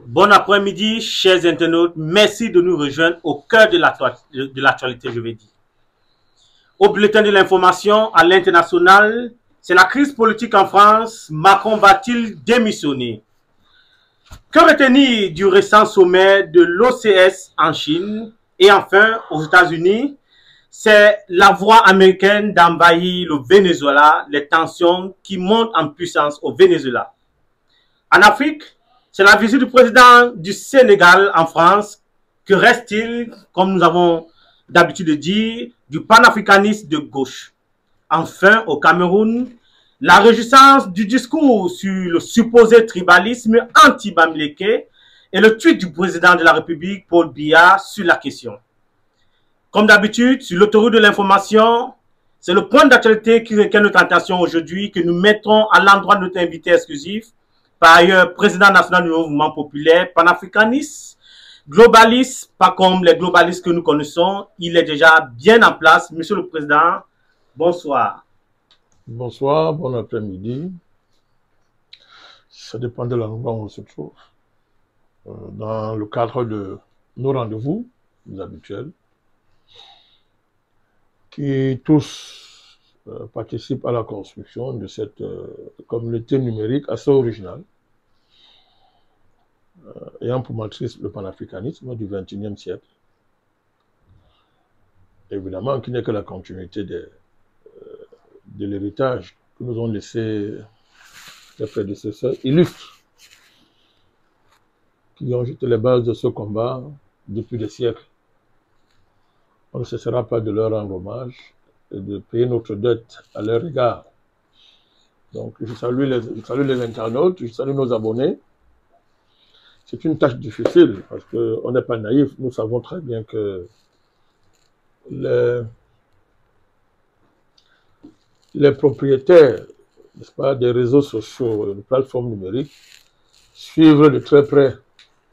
Bon après-midi, chers internautes. Merci de nous rejoindre au cœur de l'actualité, je vais dire. Au bulletin de l'information à l'international, c'est la crise politique en France. Macron va-t-il démissionner? Que retenir du récent sommet de l'OCS en Chine? Et enfin, aux États-Unis, c'est la voie américaine d'envahir le Venezuela, les tensions qui montent en puissance au Venezuela. En Afrique, c'est la visite du président du Sénégal en France. Que reste-t-il, comme nous avons d'habitude de dire, du panafricanisme de gauche? Enfin, au Cameroun, la réjouissance du discours sur le supposé tribalisme anti-bamileke et le tweet du président de la République, Paul Biya, sur la question. Comme d'habitude, sur l'autoroute de l'information, c'est le point d'actualité qui requiert notre attention aujourd'hui que nous mettrons à l'endroit de notre invité exclusif, par ailleurs président national du mouvement populaire panafricaniste, globaliste, pas comme les globalistes que nous connaissons. Il est déjà bien en place. Monsieur le Président, bonsoir. Bonsoir, bon après-midi. Ça dépend de l'endroit où on se trouve. Dans le cadre de nos rendez-vous habituels, qui tous participent à la construction de cette communauté numérique assez originale, ayant pour matrice le panafricanisme du XXIe siècle. Évidemment, qui n'est que la continuité de l'héritage que nous ont laissé les prédécesseurs illustres, qui ont jeté les bases de ce combat depuis des siècles. On ne cessera pas de leur rendre hommage et de payer notre dette à leur égard. Donc, je salue les internautes, je salue nos abonnés. C'est une tâche difficile parce qu'on n'est pas naïf. Nous savons très bien que les propriétaires, n'est-ce pas, des réseaux sociaux, des plateformes numériques, suivent de très près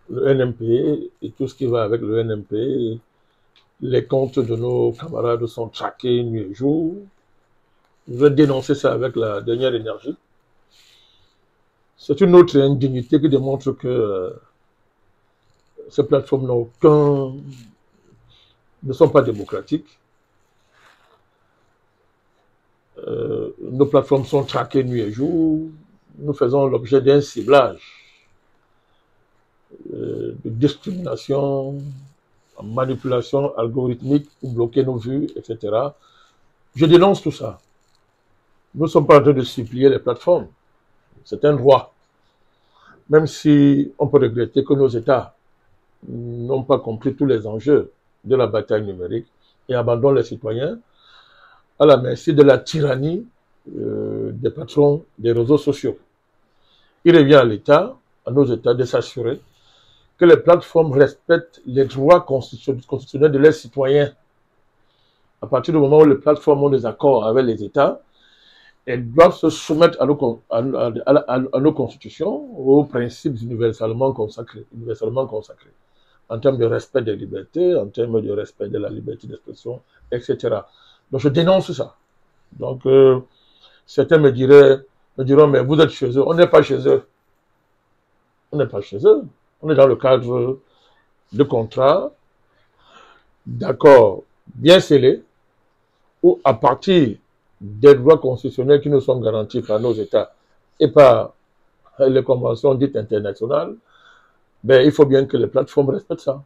le NMP et tout ce qui va avec le NMP. Les comptes de nos camarades sont traqués nuit et jour. Je vais dénoncer ça avec la dernière énergie. C'est une autre indignité qui démontre que ces plateformes ne sont pas démocratiques. Nos plateformes sont traquées nuit et jour. Nous faisons l'objet d'un ciblage, de discrimination, manipulation algorithmique pour bloquer nos vues, etc. Je dénonce tout ça. Nous ne sommes pas en train de supplier les plateformes. C'est un droit. Même si on peut regretter que nos États n'ont pas compris tous les enjeux de la bataille numérique et abandonnent les citoyens à la merci de la tyrannie des patrons des réseaux sociaux. Il revient à l'État, à nos États, de s'assurer que les plateformes respectent les droits constitutionnels de leurs citoyens. À partir du moment où les plateformes ont des accords avec les États, elles doivent se soumettre à nos constitutions, aux principes universellement consacrés, en termes de respect des libertés, en termes de respect de la liberté d'expression, etc. Donc je dénonce ça. Donc certains me diront, mais vous êtes chez eux. On n'est pas chez eux. On n'est pas chez eux. On est dans le cadre de contrats, d'accords bien scellés, où à partir des droits constitutionnels qui nous sont garantis par nos États et par les conventions dites internationales, ben, il faut bien que les plateformes respectent ça.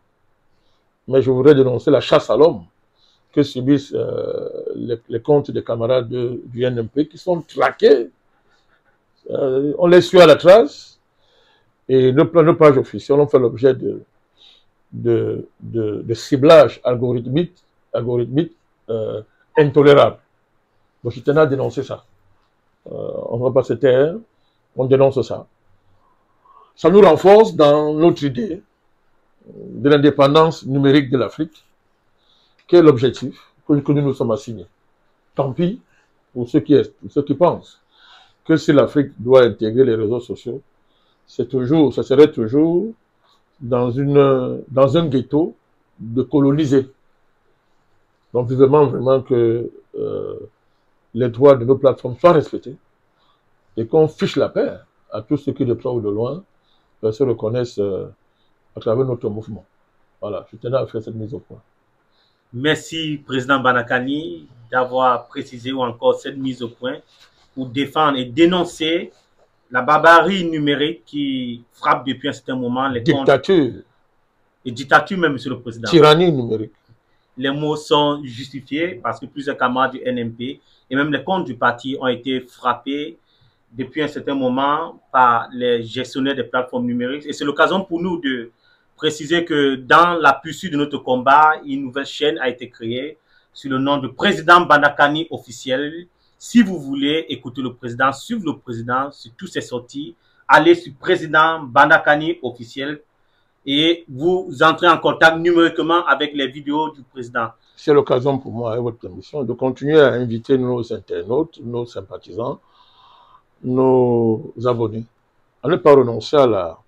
Mais je voudrais dénoncer la chasse à l'homme que subissent les comptes des camarades du NMP qui sont traqués. On les suit à la trace. Et nos pages officielles ont fait l'objet de ciblage algorithmique intolérable. Donc je tenais à dénoncer ça. On ne va pas se taire, on dénonce ça. Ça nous renforce dans notre idée de l'indépendance numérique de l'Afrique, qui est l'objectif que nous nous sommes assignés. Tant pis pour ceux qui pensent que si l'Afrique doit intégrer les réseaux sociaux, ça serait toujours dans un ghetto de colonisés. Donc vivement vraiment que les droits de nos plateformes soient respectés et qu'on fiche la paix à tous ceux qui de près ou de loin se reconnaissent à travers notre mouvement. Voilà, je tenais à faire cette mise au point. Merci, Président Banakani, d'avoir précisé ou encore cette mise au point pour défendre et dénoncer la barbarie numérique qui frappe depuis un certain moment les dictature. Et dictature même, Monsieur le Président. Tyrannie numérique. Les mots sont justifiés parce que plusieurs camarades du NMP et même les comptes du parti ont été frappés depuis un certain moment par les gestionnaires des plateformes numériques. Et c'est l'occasion pour nous de préciser que dans la poursuite de notre combat, une nouvelle chaîne a été créée sous le nom de Président Banakani officiel. Si vous voulez écouter le président, suivre le président sur toutes ses sorties, allez sur Président Banakani officiel et vous entrez en contact numériquement avec les vidéos du président. C'est l'occasion pour moi, avec votre permission, de continuer à inviter nos internautes, nos sympathisants, nos abonnés, à ne pas renoncer à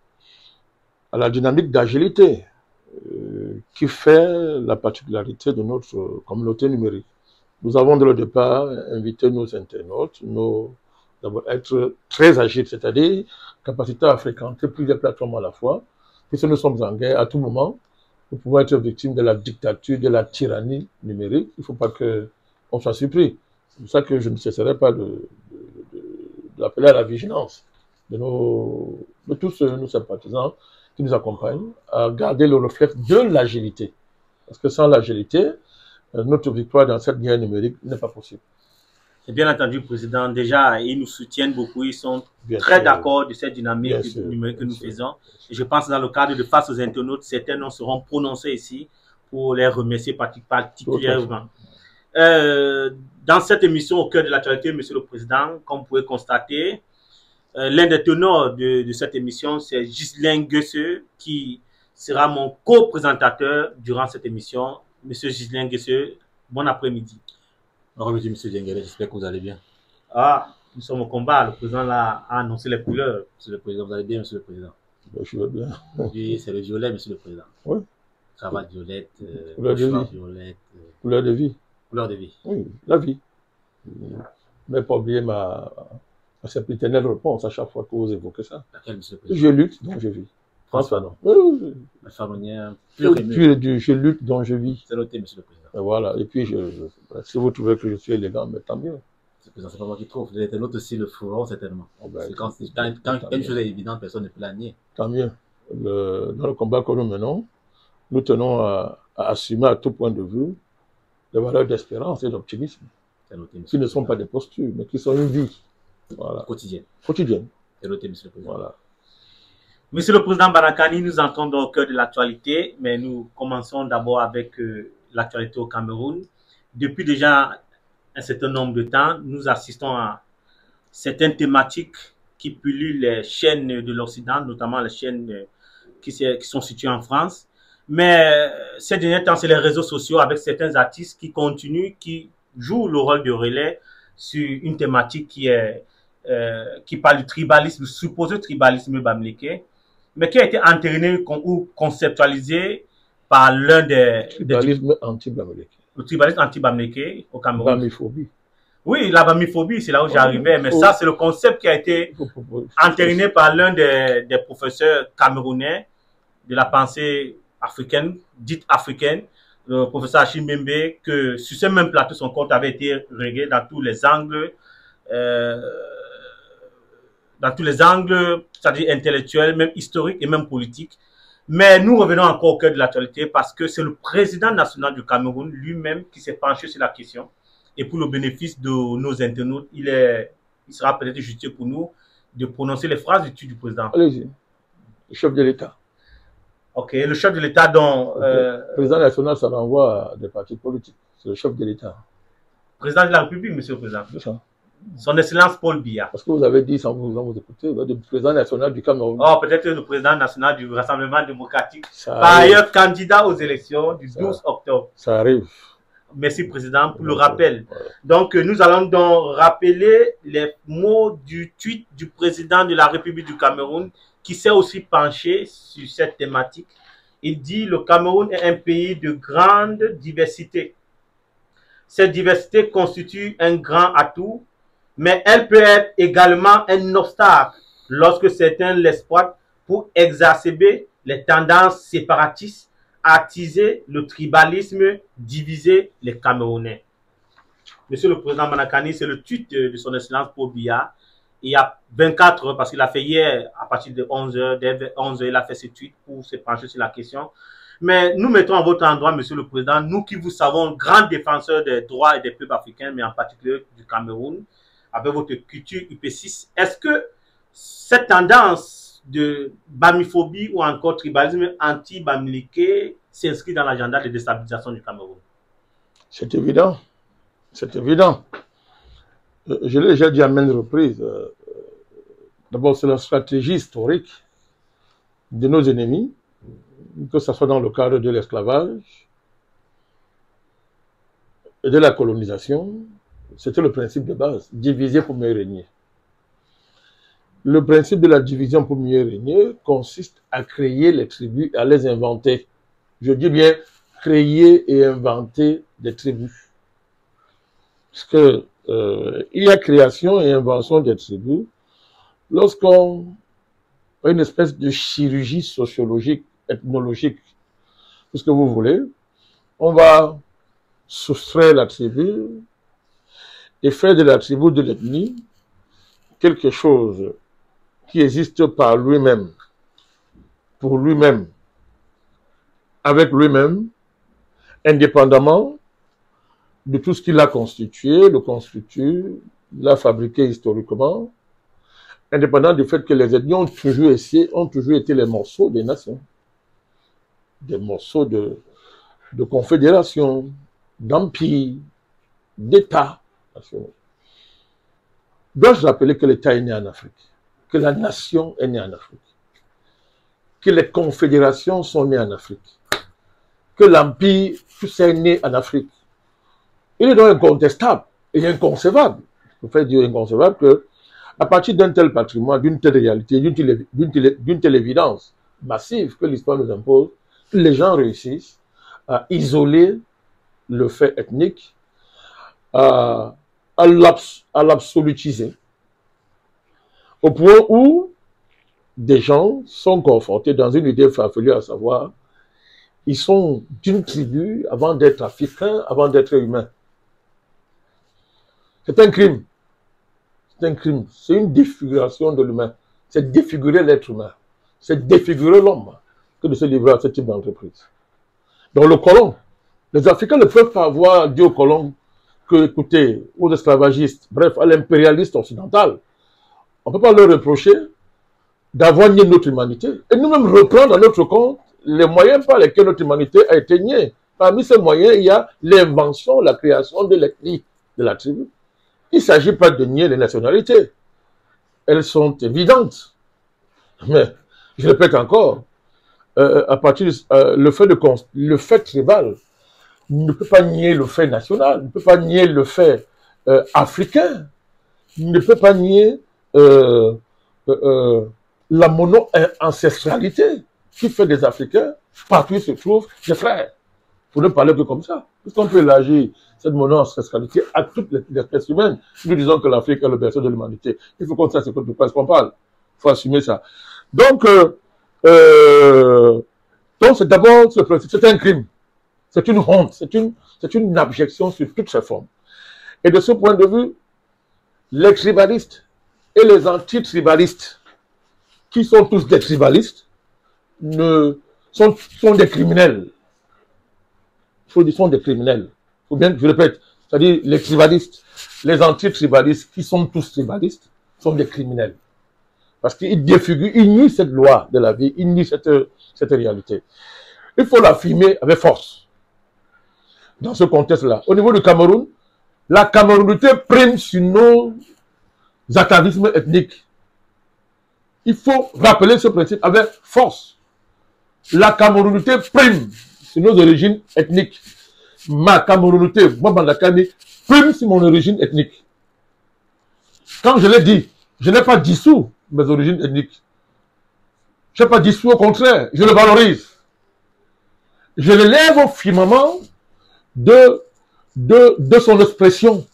la dynamique d'agilité qui fait la particularité de notre communauté numérique. Nous avons dès le départ invité nos internautes, d'abord être très agiles, c'est-à-dire capacité à fréquenter plusieurs plateformes à la fois, puisque nous sommes en guerre à tout moment. Nous pouvons être victimes de la dictature, de la tyrannie numérique. Il ne faut pas qu'on soit surpris. C'est pour ça que je ne cesserai pas d'appeler à la vigilance de tous nos sympathisants qui nous accompagnent à garder le réflexe de l'agilité. Parce que sans l'agilité, notre victoire dans cette guerre numérique n'est pas possible. C'est bien entendu, Président. Déjà, ils nous soutiennent beaucoup. Ils sont très d'accord de cette dynamique numérique que nous faisons. Et je pense que dans le cadre de Face aux internautes, certains noms seront prononcés ici pour les remercier particulièrement. Dans cette émission au cœur de l'actualité, Monsieur le Président, comme vous pouvez constater, l'un des tenors de cette émission, c'est Ghislain Guesseux, qui sera mon co-présentateur durant cette émission. Monsieur Ghislain Guesseux, bon après-midi. Bon après-midi, Monsieur Diengere, j'espère que vous allez bien. Ah, nous sommes au combat. Le président là, a annoncé les couleurs. Monsieur le Président, vous allez bien, Monsieur le Président? Je vais bien. Oui, c'est le violet, Monsieur le Président. Oui. Cravate violette, couleur de vie. Violette, couleur de vie. Couleur de vie. Oui, la vie. Mais pas oublier ma sempiternelle réponse à chaque fois que vous évoquez ça. Laquelle, Monsieur le Président? Je lutte, donc je vis. François, non. La famille je lutte, donc je vis. C'est noté, Monsieur le Président. Et voilà. Et puis, si vous trouvez que je suis élégant, mais tant mieux. C'est pas moi qui trouve. Les internautes aussi le feront certainement. Oh ben, quand une chose est évidente, personne ne peut la nier. Tant mieux. Dans le combat que nous menons, nous tenons à assumer à tout point de vue les valeurs d'espérance et d'optimisme, qui ne sont pas des postures, mais qui sont une vie. Voilà. Quotidienne. C'est noté, Monsieur le Président. Voilà. Monsieur le Président Banakani, nous entrons au cœur de l'actualité, mais nous commençons d'abord avec l'actualité au Cameroun. Depuis déjà un certain nombre de temps, nous assistons à certaines thématiques qui pullulent les chaînes de l'Occident, notamment les chaînes qui sont situées en France. Mais ces derniers temps, c'est les réseaux sociaux avec certains artistes qui continuent, qui jouent le rôle de relais sur une thématique qui parle du tribalisme, le supposé tribalisme bamileke, mais qui a été entériné ou conceptualisé par l'un des... Tribalisme anti-bamileke. Le tribalisme anti-bamileke au Cameroun. Bamiphobie. Oui, la bamiphobie, c'est là où j'arrivais, mais ça, c'est le concept qui a été entériné par l'un des professeurs camerounais de la pensée africaine, dite africaine, le professeur Achim Bembe, que sur ce même plateau, son compte avait été réglé dans tous les angles, c'est-à-dire intellectuels, même historiques et même politiques. Mais nous revenons encore au cœur de l'actualité parce que c'est le président national du Cameroun lui-même qui s'est penché sur la question. Et pour le bénéfice de nos internautes, il sera peut-être juste pour nous de prononcer les phrases du président. Allez-y. Le chef de l'État. Ok, le chef de l'État dont... Le président national, ça renvoie à des partis politiques. C'est le chef de l'État. Président de la République, monsieur le président. C'est ça. Son Excellence Paul Biya. Parce que vous avez dit, sans vous écouter, vous avez dit le président national du Cameroun. Oh, peut-être le président national du Rassemblement démocratique. Par ailleurs, candidat aux élections du 12 octobre. Ça arrive. Merci, Président, pour le rappel. Voilà. Donc, nous allons donc rappeler les mots du tweet du président de la République du Cameroun qui s'est aussi penché sur cette thématique. Il dit « Le Cameroun est un pays de grande diversité. Cette diversité constitue un grand atout, mais elle peut être également un obstacle lorsque certains l'exploitent pour exacerber les tendances séparatistes, attiser le tribalisme, diviser les Camerounais. Monsieur le Président Manakani, c'est le tweet de son Excellence Paul Biya. Il y a 24 heures, parce qu'il a fait hier, à partir de 11 h, dès 11 h, il a fait ce tweet pour se pencher sur la question. Mais nous mettons à votre endroit, Monsieur le Président, nous qui vous savons, grands défenseurs des droits et des peuples africains, mais en particulier du Cameroun, avec votre culture UP6, est-ce que cette tendance de bamiphobie ou encore tribalisme anti-bamileke s'inscrit dans l'agenda de déstabilisation du Cameroun? C'est évident. C'est évident. Je l'ai déjà dit à maintes reprises. D'abord, c'est la stratégie historique de nos ennemis, que ce soit dans le cadre de l'esclavage et de la colonisation. C'était le principe de base, diviser pour mieux régner. Le principe de la division pour mieux régner consiste à créer les tribus et à les inventer. Je dis bien créer et inventer des tribus. Parce que il y a création et invention des tribus lorsqu'on a une espèce de chirurgie sociologique, ethnologique, tout ce que vous voulez, on va soustraire la tribu et faire de la tribu, de l'ethnie, quelque chose qui existe par lui-même, pour lui-même, avec lui-même, indépendamment de tout ce qu'il a constitué, le constitue, l'a fabriqué historiquement, indépendant du fait que les ethnies ont toujours été les morceaux des nations, des morceaux de confédération, d'empire, d'État nationaux. Dois-je rappeler que l'État est né en Afrique, que la nation est née en Afrique, que les confédérations sont nées en Afrique, que l'empire, tout ça est né en Afrique. Il est donc incontestable et inconcevable, je préfère dire inconcevable, que à partir d'un tel patrimoine, d'une telle réalité, d'une telle évidence massive que l'histoire nous impose, les gens réussissent à isoler le fait ethnique, à l'absolutiser, au point où des gens sont confortés dans une idée farfelue, à savoir, ils sont d'une tribu avant d'être africains, avant d'être humains. C'est un crime. C'est un crime. C'est une défiguration de l'humain. C'est défigurer l'être humain. C'est défigurer l'homme que de se livrer à ce type d'entreprise. Donc le colon, les Africains ne peuvent pas avoir dit aux colons que, écoutez, aux esclavagistes, bref, à l'impérialiste occidental, on ne peut pas leur reprocher d'avoir nié notre humanité. Et nous-mêmes reprendre à notre compte les moyens par lesquels notre humanité a été niée. Parmi ces moyens, il y a l'invention, la création de l'ethnie, de la tribu. Il ne s'agit pas de nier les nationalités. Elles sont évidentes. Mais, je répète encore, à partir de, le fait tribal ne peut pas nier le fait national, ne peut pas nier le fait africain, ne peut pas nier la mono-ancestralité qui fait des Africains, partout où ils se trouvent, des frères. Il ne faut ne parler que comme ça. Puisqu'on peut élargir cette mono-ancestralité à toutes les espèces humaines, nous disons que l'Afrique est le berceau de l'humanité. Il faut qu'on sache de quoi est-ce qu'on parle. Il faut assumer ça. Donc c'est d'abord ce principe, c'est un crime. C'est une honte, c'est une abjection sur toutes ses formes. Et de ce point de vue, les tribalistes et les anti-tribalistes, qui sont tous des tribalistes, sont des criminels. Ils sont des criminels. Faut bien, je répète, c'est-à-dire les tribalistes, les anti-tribalistes, qui sont tous tribalistes, sont des criminels. Parce qu'ils défigurent, ils nient cette loi de la vie, ils nient cette réalité. Il faut l'affirmer avec force. Dans ce contexte-là, au niveau du Cameroun, la Camerounité prime sur nos atavismes ethniques. Il faut rappeler ce principe avec force. La Camerounité prime sur nos origines ethniques. Ma Camerounité, moi, Bandakani, prime sur mon origine ethnique. Quand je l'ai dit, je n'ai pas dissous mes origines ethniques. Je n'ai pas dissous, au contraire, je le valorise. Je l'élève au firmament de son expression.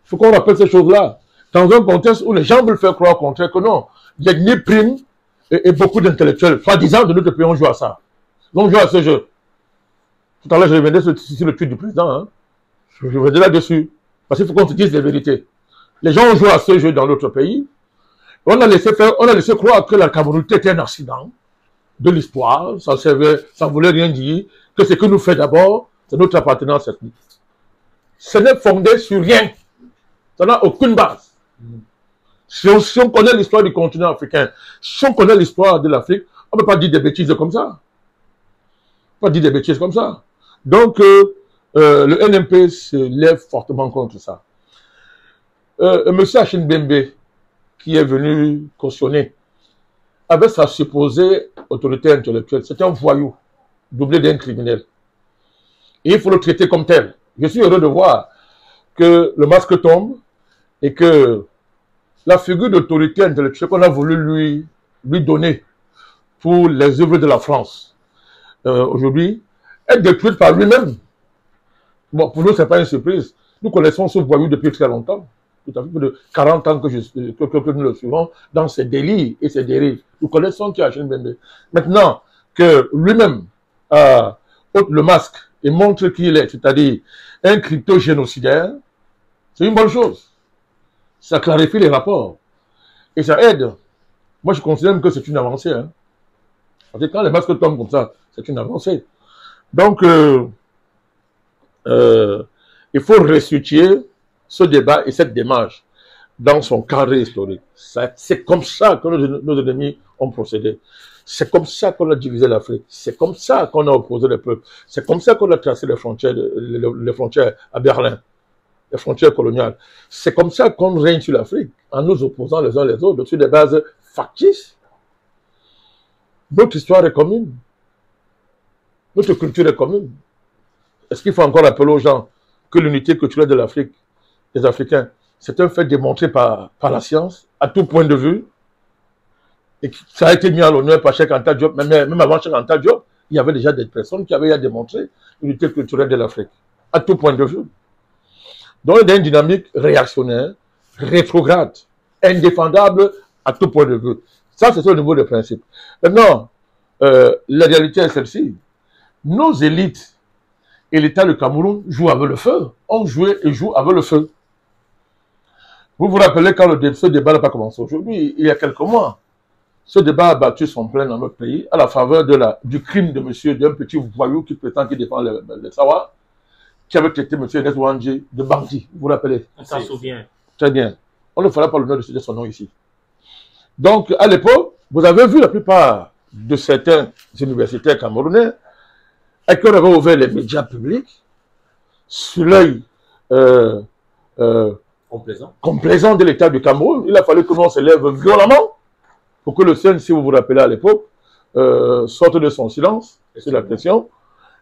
Il faut qu'on rappelle ces choses-là. Dans un contexte où les gens veulent faire croire au contraire que non, l'ethnie prime et beaucoup d'intellectuels, soi-disant de notre pays, ont joué à ça. Ils ont joué à ce jeu. Tout à l'heure, je revenais sur le tweet du président. Hein. Je revenais là-dessus. Parce qu'il faut qu'on se dise les vérités. Les gens ont joué à ce jeu dans notre pays. On a laissé croire que la Cameroun était un accident de l'histoire. Ça ne voulait rien dire. Que ce que nous fait d'abord, c'est notre appartenance ethnique. Ce n'est fondé sur rien. Ça n'a aucune base. Si on connaît l'histoire du continent africain, si on connaît l'histoire de l'Afrique, on ne peut pas dire des bêtises comme ça. On ne peut pas dire des bêtises comme ça. Donc, le NMP se lève fortement contre ça. Monsieur Achim Bembe, qui est venu cautionner, avait sa supposée autorité intellectuelle. C'est un voyou, doublé d'un criminel. Et il faut le traiter comme tel. Je suis heureux de voir que le masque tombe et que la figure d'autorité intellectuelle qu'on a voulu lui donner pour les œuvres de la France, aujourd'hui, est détruite par lui-même. Bon, pour nous, ce n'est pas une surprise. Nous connaissons ce voyou depuis très longtemps. Tout à fait plus de 40 ans que nous le suivons dans ses délits et ses dérives. Nous connaissons qui a Achim Bembe. Maintenant que lui-même ôte le masque et montre qui il est, c'est-à-dire un crypto-génocidaire, c'est une bonne chose. Ça clarifie les rapports. Et ça aide. Moi, je considère même que c'est une avancée. Hein. Parce que quand les masques tombent comme ça, c'est une avancée. Donc, il faut restituer ce débat et cette démarche dans son cadre historique. C'est comme ça que nos ennemis ont procédé. C'est comme ça qu'on a divisé l'Afrique. C'est comme ça qu'on a opposé les peuples. C'est comme ça qu'on a tracé les frontières à Berlin, les frontières coloniales. C'est comme ça qu'on règne sur l'Afrique, en nous opposant les uns les autres, sur des bases factices. Notre histoire est commune. Notre culture est commune. Est-ce qu'il faut encore appeler aux gens que l'unité culturelle de l'Afrique, des Africains, c'est un fait démontré par la science, à tout point de vue, et ça a été mis à l'honneur par Cheikh Anta Diop, même avant Cheikh Anta Diop, il y avait déjà des personnes qui avaient démontré l'unité culturelle de l'Afrique, à tout point de vue. Donc, il y a une dynamique réactionnaire, rétrograde, indéfendable à tout point de vue. Ça, c'est au niveau des principes. Maintenant, la réalité est celle-ci. Nos élites et l'État du Cameroun jouent avec le feu, ont joué et jouent avec le feu. Vous vous rappelez quand ce débat n'a pas commencé aujourd'hui, il y a quelques mois, ce débat a battu son plein dans notre pays à la faveur du crime de monsieur, d'un petit voyou qui prétend qu'il défend les Sawa, qui avait traité monsieur Neswandji de bandit. Vous vous rappelez? On s'en souvient. Très bien. On ne fera pas l'honneur de citer son nom ici. Donc, à l'époque, vous avez vu la plupart de certains universitaires camerounais et qui avaient ouvert les médias publics sur l'œil complaisant de l'État du Cameroun. Il a fallu que l'on se lève violemment pour que le CNC, si vous vous rappelez à l'époque, sorte de son silence sur la question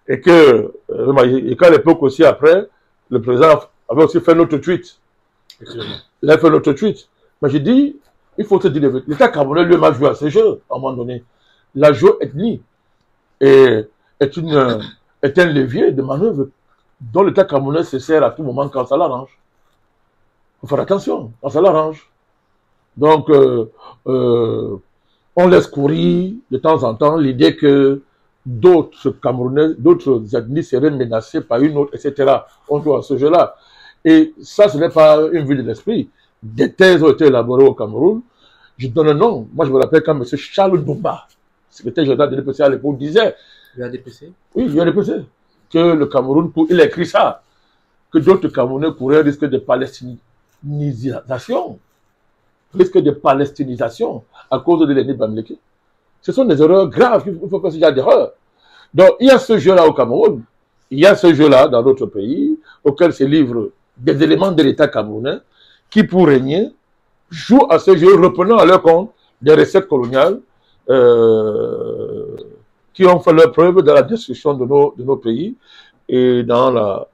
et qu'à l'époque aussi après, le président avait aussi fait notre tweet. Il a fait notre tweet. Mais j'ai dit, il faut se dire, l'État camerounais lui-même a joué à ce jeu à un moment donné. La géoethnie est un levier de manœuvre dont l'État camerounais se sert à tout moment quand ça l'arrange. Il faut faire attention, quand ça l'arrange. Donc, on laisse courir de temps en temps l'idée que d'autres Camerounais, d'autres ethnies seraient menacées par une autre, etc. On joue à ce jeu-là. Et ça, ce n'est pas une vue de l'esprit. Des thèses ont été élaborées au Cameroun. Je donne un nom. Moi, je me rappelle quand M. Charles Doumba, secrétaire général de l'UDPC à l'époque, disait... L'UDPC? Oui, l'UDPC. Que le Cameroun, il a écrit ça, que d'autres Camerounais couraient risque de palestinisation. Risque de palestinisation à cause de l'ennemi Bamileke. Ce sont des erreurs graves. Il ne faut pas se dire d'erreurs. Donc, il y a ce jeu-là au Cameroun. Il y a ce jeu-là dans d'autres pays auquel se livrent des éléments de l'État camerounais qui, pour régner, jouent à ce jeu, reprenant à leur compte des recettes coloniales qui ont fait leur preuve dans la destruction de nos pays et dans la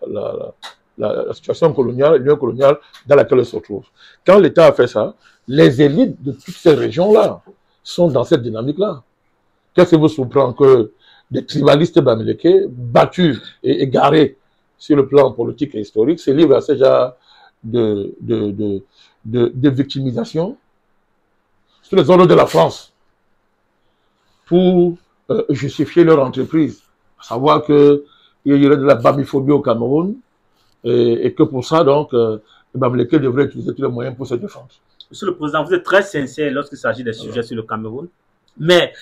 situation coloniale, l'union coloniale dans laquelle elle se retrouve. Quand l'État a fait ça, les élites de toutes ces régions-là sont dans cette dynamique-là. Qu'est-ce qui vous surprend que des tribalistes bamileke, battus et égarés sur le plan politique et historique, se livrent à ce genre de victimisation sur les zones de la France. pour justifier leur entreprise. À savoir qu'il y aurait de la bamiphobie au Cameroun et que pour ça, donc, les Bamileke devraient utiliser tous les moyens pour se défendre. Monsieur le Président, vous êtes très sincère lorsqu'il s'agit des sujets sur le Cameroun. Mais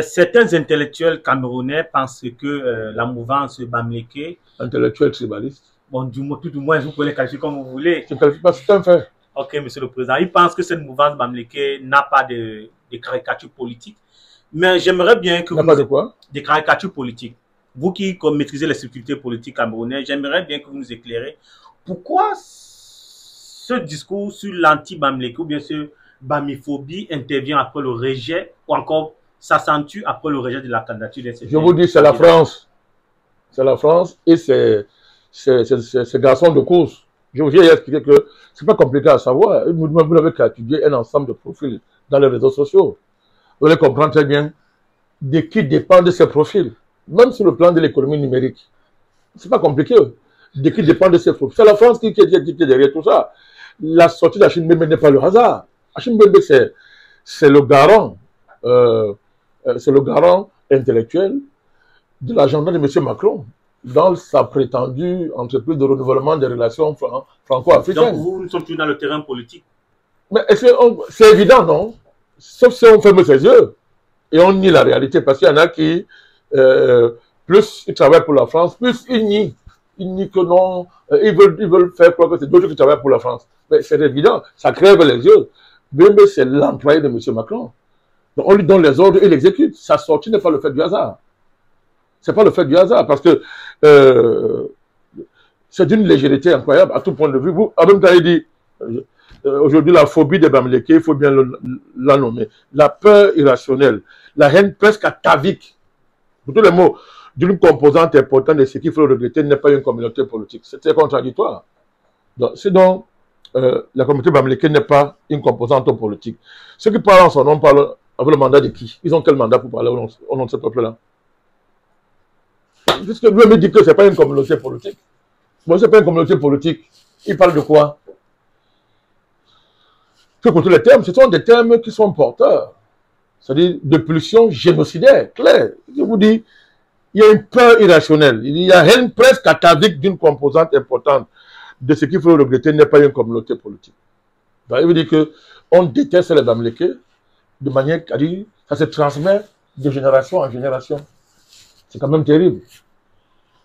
certains intellectuels camerounais pensent que la mouvance Bamileke... Intellectuels tribalistes. Bon, tout du moins, vous pouvez les qualifier comme vous voulez. Je ne qualifie pas, c'est un fait. Ok, Monsieur le Président. Ils pensent que cette mouvance Bamileke n'a pas de caricature politique. Mais j'aimerais bien que vous... N'a pas de quoi? Des caricatures politiques. Vous qui maîtrisez les subtilités politiques camerounaises, j'aimerais bien que vous nous éclairez. Pourquoi ce discours sur l'anti-Bamileke ou bien sur bamiphobie intervient après le rejet ou encore s'accentue après le rejet de la candidature de Je vous dis, c'est la France. C'est la France et c'est garçons de course. Je vous ai expliqué que c'est pas compliqué à savoir. Vous n'avez qu'à étudier un ensemble de profils dans les réseaux sociaux. Vous allez comprendre très bien de qui dépendent ces profils. Même sur le plan de l'économie numérique. C'est pas compliqué. De qui dépendent ces profils. C'est la France qui est derrière tout ça. La sortie d'Hachim Bembe n'est pas le hasard. Hachim Bembe, c'est le garant intellectuel de l'agenda de M. Macron dans sa prétendue entreprise de renouvellement des relations franco-africaines. Donc vous, nous sommes toujours dans le terrain politique. Mais c'est évident, non? Sauf si on ferme ses yeux et on nie la réalité, parce qu'il y en a qui, plus ils travaillent pour la France, plus ils nient. Ils nient que non, ils veulent faire croire que c'est d'autres qui travaillent pour la France. Mais c'est évident, ça crève les yeux. Bembe, c'est l'employé de M. Macron. Donc on lui donne les ordres et il exécute. Sa sortie n'est pas le fait du hasard. C'est pas le fait du hasard, parce que c'est d'une légèreté incroyable à tout point de vue. Vous, en même temps, il dit, aujourd'hui, la phobie des Bamileke, il faut bien la nommer. La peur irrationnelle, la haine presque atavique, pour tous les mots, d'une composante importante de ce qu'il faut regretter n'est pas une communauté politique. C'est très contradictoire. Donc, la communauté Bamileke n'est pas une composante politique. Ceux qui parlent en son nom parlent avec le mandat de qui? Ils ont quel mandat pour parler au nom de ce peuple-là? Puisque lui me dit que ce n'est pas une communauté politique. Bon, ce n'est pas une communauté politique. Il parle de quoi? Que les termes, ce sont des termes qui sont porteurs. C'est-à-dire de pulsions génocidaires, clair. Je vous dis, il y a une peur irrationnelle. Il y a une haine presque atavique d'une composante importante de ce qu'il faut regretter n'est pas une communauté politique. Donc, il veut dire qu'on déteste les Bamileke de manière à dire ça se transmet de génération en génération. C'est quand même terrible.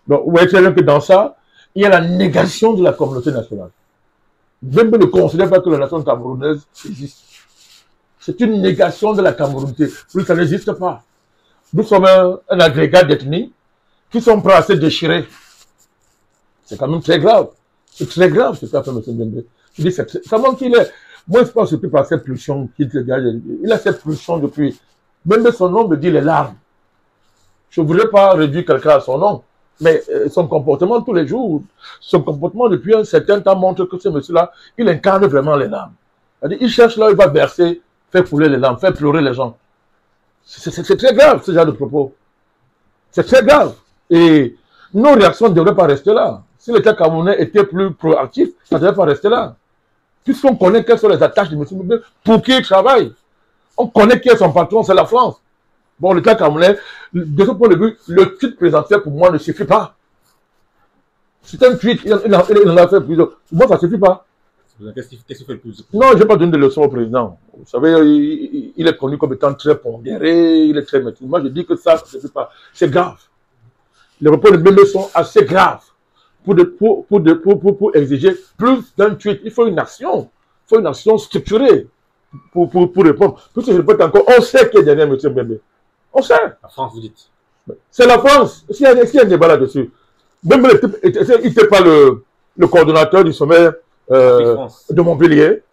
Donc, vous voyez très bien que dans ça, il y a la négation de la communauté nationale. Même ne considère pas que la nation camerounaise existe. C'est une négation de la Camerounité. Plus ça n'existe pas. Nous sommes un agrégat d'ethnies qui sont prêts à se déchirer. C'est quand même très grave. C'est très grave ce qu'a fait M. Bembe. Je dis, ça montre qu'il est. Moi, je ne suis pas surpris par cette pulsion qu'il il a cette pulsion depuis. Même son nom me dit les larmes. Je ne voudrais pas réduire quelqu'un à son nom. Mais son comportement tous les jours, son comportement depuis un certain temps montre que ce monsieur-là, il incarne vraiment les larmes. Il cherche là, il va verser, faire couler les larmes, faire pleurer les gens. C'est très grave, ce genre de propos. C'est très grave. Et nos réactions ne devraient pas rester là. Si l'État camerounais était plus proactif, ça ne devrait pas rester là. Puisqu'on connaît quelles sont les attaches de M. Bembe, pour qui il travaille. On connaît qui est son patron, c'est la France. Bon, l'État camerounais, de ce point de vue, le tweet présidentiel pour moi ne suffit pas. C'est un tweet, il en a fait plusieurs. Pour moi, ça ne suffit pas. Qu'est-ce qu'il fait le plus? Non, je ne vais pas donner de leçons au président. Vous savez, il est connu comme étant très pondéré, il est très maîtrisé. Moi, je dis que ça ne suffit pas. C'est grave. Les propos de Bembe sont assez graves pour exiger plus d'un tweet. Il faut une action. Il faut une action structurée pour répondre. Puisque je répète encore, on sait qui est derrière M. Bembe. On sait. La France, vous dites. C'est la France. S'il y a un débat là-dessus. Bembe n'était pas le coordonnateur du sommet de Montpellier.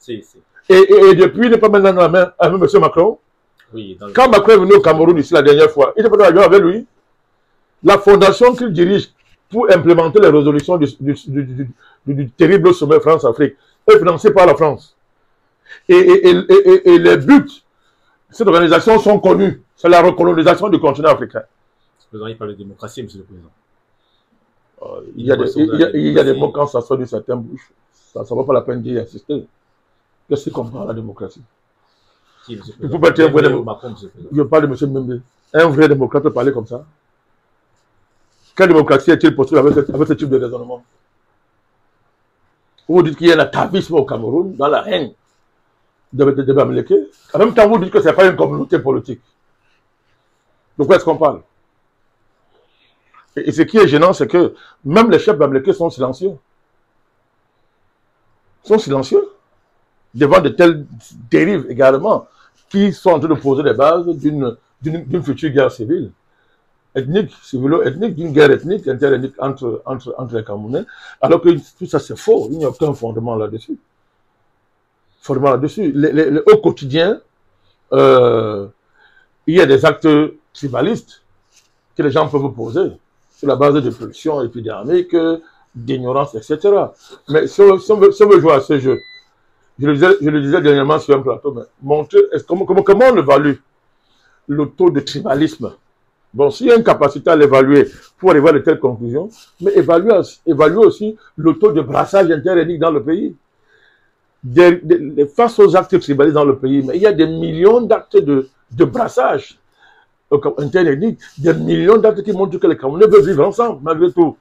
Et depuis, il n'est pas maintenant dans la main avec M. Macron. Oui, quand Macron est venu au Cameroun ici la dernière fois, il était pas dans l'avion avec lui. La fondation qu'il dirige pour implémenter les résolutions du terrible sommet France-Afrique est financée par la France. Et les buts de cette organisation sont connus. C'est la recolonisation du continent africain. Le président, il parle de démocratie, M. le Président. Il y a des mots quand ça sort de certaines bouches. Ça ne vaut pas la peine d'y insister. Qu'est-ce qu'on parle de la démocratie? Qui, il faut pas dire, je parle de M. Bembe. Un vrai démocrate peut parler comme ça? Quelle démocratie est-il possible avec ce type de raisonnement? Vous dites qu'il y a un atavisme au Cameroun, dans la haine de Bamileke. En même temps, vous dites que ce n'est pas une communauté politique. De quoi est-ce qu'on parle? Et ce qui est gênant, c'est que même les chefs Bamileke sont silencieux. Sont silencieux devant de telles dérives également qui sont en train de poser les bases d'une future guerre civile. Ethnique, civilo-ethnique, d'une guerre ethnique, interethnique entre les Camerounais, alors que tout ça c'est faux, il n'y a aucun fondement là-dessus. Au quotidien, il y a des actes tribalistes que les gens peuvent poser sur la base de pulsions épidermiques, d'ignorance, etc. Mais si on veut jouer à ce jeu, je le disais dernièrement sur un plateau, mais montrer, comment on évalue le taux de tribalisme? Bon, s'il y a une capacité à l'évaluer pour arriver à de telles conclusions, mais évaluer aussi le taux de brassage interethnique dans le pays. Face aux actes tribalistes dans le pays, mais il y a des millions d'actes de brassage interethnique, des millions d'actes qui montrent que les Camerounais veulent vivre ensemble, malgré tout.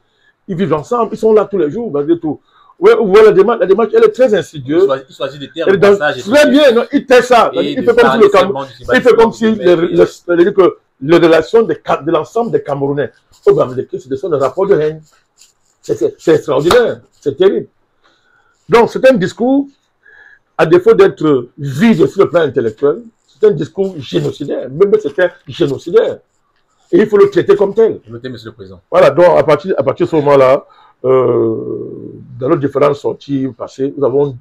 Ils vivent ensemble, ils sont là tous les jours, malgré tout. Ouais, vous voyez, la démarche, elle est très insidieuse. Il choisit des termes de brassage. Très bien, non, il tait ça. Il fait comme si le Cameroun, il fait comme si les relations de l'ensemble des Camerounais au Bamileke, ce sont des rapports de haine. C'est extraordinaire, c'est terrible. Donc, c'est un discours, à défaut d'être vide sur le plan intellectuel, c'est un discours génocidaire, même c'était génocidaire. Et il faut le traiter comme tel. Notez, Monsieur le Président. Voilà, donc à partir de ce moment-là, dans nos différentes sorties passées, nous avons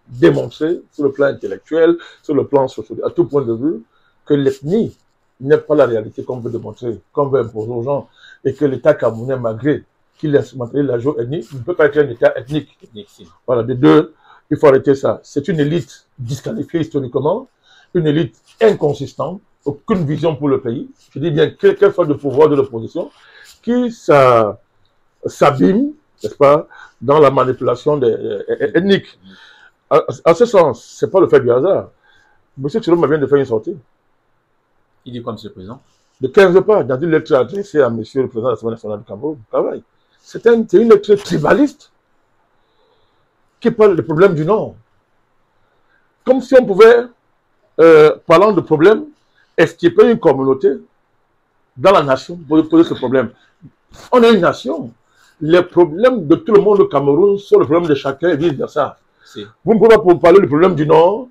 démontré sur le plan intellectuel, sur le plan social, à tout point de vue, que l'ethnie n'est pas la réalité qu'on veut démontrer, qu'on veut imposer aux gens, et que l'État camerounais, malgré qu'il instrumentalise la géoethnie, ne peut pas être un État ethnique. Voilà, de deux, il faut arrêter ça. C'est une élite disqualifiée historiquement, une élite inconsistante, aucune vision pour le pays. Je dis bien quelle forme de pouvoir de l'opposition qui s'abîme, n'est-ce pas, dans la manipulation ethnique. En ce sens, ce n'est pas le fait du hasard. M. Tshilombo vient de faire une sortie. Il dit quoi, M. le Président? De 15 pages, dans une lettre adressée à M. le Président de l'Assemblée nationale du Cameroun. C'est une lettre tribaliste qui parle des problèmes du Nord. Comme si on pouvait, parlant de problèmes, extirper une communauté dans la nation pour poser ce problème. On est une nation. Les problèmes de tout le monde au Cameroun sont les problèmes de chacun et vice-versa. Vous ne pouvez pas parler du problème du Nord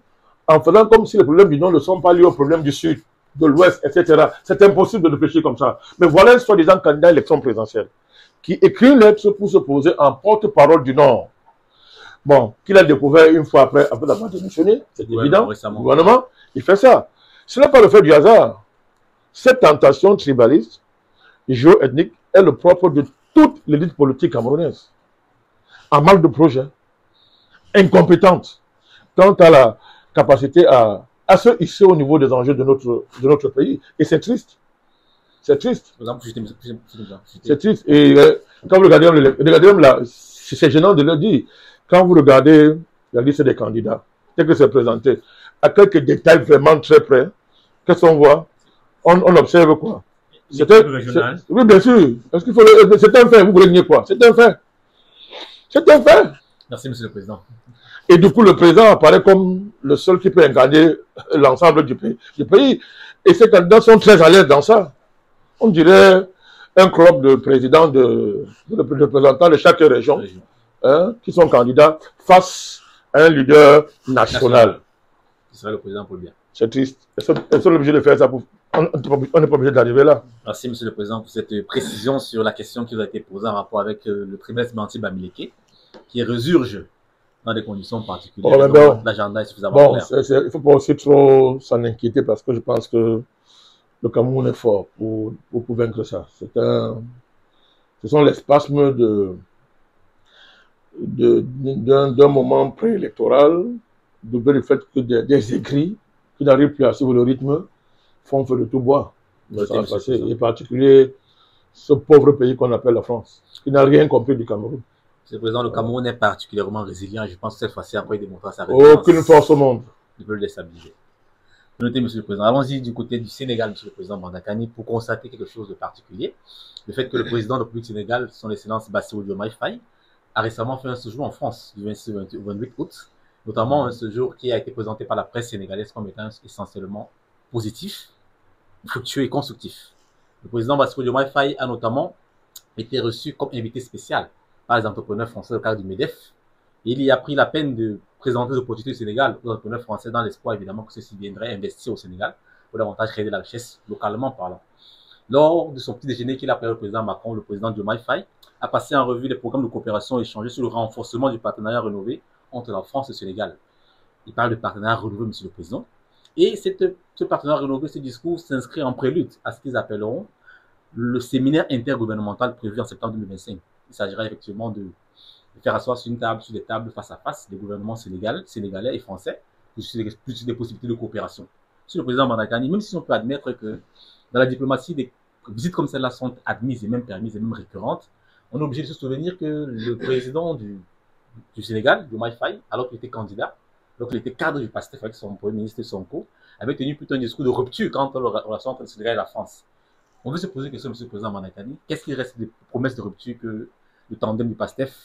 en faisant comme si les problèmes du Nord ne sont pas liés aux problèmes du Sud, de l'Ouest, etc. C'est impossible de réfléchir comme ça. Mais voilà un soi-disant candidat à l'élection présidentielle qui écrit une lettre pour se poser en porte-parole du Nord. Bon, qu'il a découvert une fois après avoir démissionné, c'est évident, le gouvernement, il fait ça. Ce n'est pas le fait du hasard. Cette tentation tribaliste, géo-ethnique, est le propre de toute l'élite politique camerounaise. En manque de projet, incompétente, quant à la capacité à se hisser au niveau des enjeux de notre pays. Et c'est triste. C'est triste. C'est triste. Et quand vous regardez même là, c'est gênant de le dire, quand vous regardez la liste des candidats, tel que c'est présenté, à quelques détails vraiment très près, qu'est-ce qu'on voit? On observe quoi? Oui, bien sûr. C'est un fait. Vous voulez nier quoi? C'est un fait. C'est un fait. Merci, Monsieur le Président. Et du coup, le président apparaît comme le seul qui peut incarner l'ensemble du pays. Et ces candidats sont très à l'aise dans ça. On dirait un club de présidents, de représentants de chaque région, qui sont candidats face à un leader national. Qui serait le président pour le bien. C'est triste. Ils sont obligés de faire ça. On n'est pas obligé d'arriver là. Merci, Monsieur le Président, pour cette précision sur la question qui vous a été posée en rapport avec le trimestre anti-Bamileke, qui résurge dans des conditions particulières. L'agenda est suffisamment clair. Il ne faut pas aussi trop s'en inquiéter parce que je pense que le Cameroun est fort pour vaincre ça. Ce sont les spasmes d'un moment préélectoral, du fait que des écrits qui n'arrivent plus à suivre le rythme font feu de tout bois. Et en particulier ce pauvre pays qu'on appelle la France, qui n'a rien compris du Cameroun. Monsieur le Président, le Cameroun est particulièrement résilient. Je pense que cette fois-ci, après, il démontrera sa résilience. Aucune force au monde ne peut le déstabiliser. Notez, Monsieur le Président. Allons-y du côté du Sénégal, Monsieur le Président Bandakani, pour constater quelque chose de particulier. Le fait que le président de la République du Sénégal, son Excellence Bassirou Diomaye Faye, a récemment fait un séjour en France du 26 au 28 août, notamment un séjour qui a été présenté par la presse sénégalaise comme étant essentiellement positif, fructueux et constructif. Le président Bassirou Diomaye Faye a notamment été reçu comme invité spécial par les entrepreneurs français au cadre du MEDEF. Et il y a pris la peine de présenter les opportunités du Sénégal aux entrepreneurs français dans l'espoir évidemment que ceux-ci viendraient investir au Sénégal pour davantage créer de la richesse localement parlant. Lors de son petit déjeuner qu'il a pris au président Macron, le président Diomaye Faye a passé en revue les programmes de coopération échangés sur le renforcement du partenariat rénové entre la France et le Sénégal. Il parle de partenariat renouvelé, Monsieur le Président. Et ce partenariat renouvelé, ce discours s'inscrit en prélude à ce qu'ils appelleront le séminaire intergouvernemental prévu en septembre 2025. Il s'agira effectivement de faire asseoir sur des tables face à face des gouvernements sénégalais et français sur des possibilités de coopération. Monsieur le Président Bandakani, même si on peut admettre que dans la diplomatie, des visites comme celle-là sont admises et même permises et même récurrentes, on est obligé de se souvenir que le président du Sénégal, Diomaye Faye, alors qu'il était candidat, alors qu'il était cadre du PASTEF avec son premier ministre Sonko, avait tenu plutôt un discours de rupture quant à la relation entre le Sénégal et la France. On veut se poser la question, Monsieur le Président Bandakani, qu'est-ce qu'il reste des promesses de rupture que le tandem du PASTEF,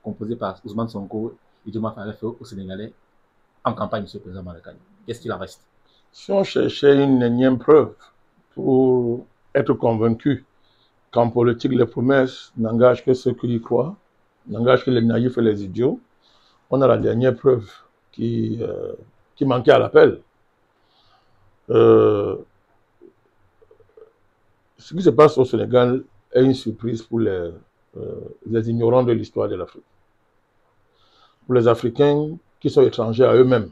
composé par Ousmane Sonko et Diomaye Faye, avait fait aux Sénégalais en campagne, Monsieur le Président Bandakani? Qu'est-ce qu'il en reste? Si on cherchait une énième preuve pour être convaincu qu'en politique, les promesses n'engagent que ceux qui y croient, n'engagent que les naïfs et les idiots, on a la dernière preuve qui manquait à l'appel. Ce qui se passe au Sénégal est une surprise pour les ignorants de l'histoire de l'Afrique. Pour les Africains qui sont étrangers à eux-mêmes.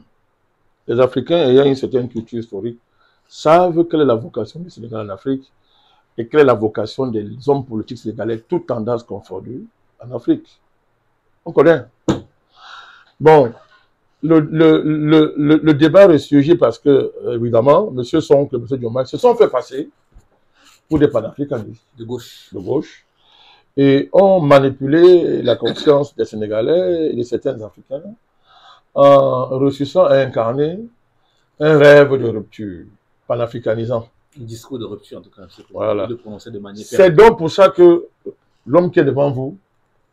Les Africains ayant une certaine culture historique savent quelle est la vocation du Sénégal en Afrique et quelle est la vocation des hommes politiques sénégalais, toutes tendances confondues, en Afrique. On connaît. Bon, le débat ressurgit parce que, évidemment, M. Sonko et M. Diomaye se sont fait passer pour des panafricanistes de gauche. Et ont manipulé la conscience des Sénégalais et de certains Africains en ressuscitant à incarner un rêve de rupture panafricanisant. Un discours de rupture, en tout cas. Voilà. De prononcer de manière... C'est donc pour ça que l'homme qui est devant vous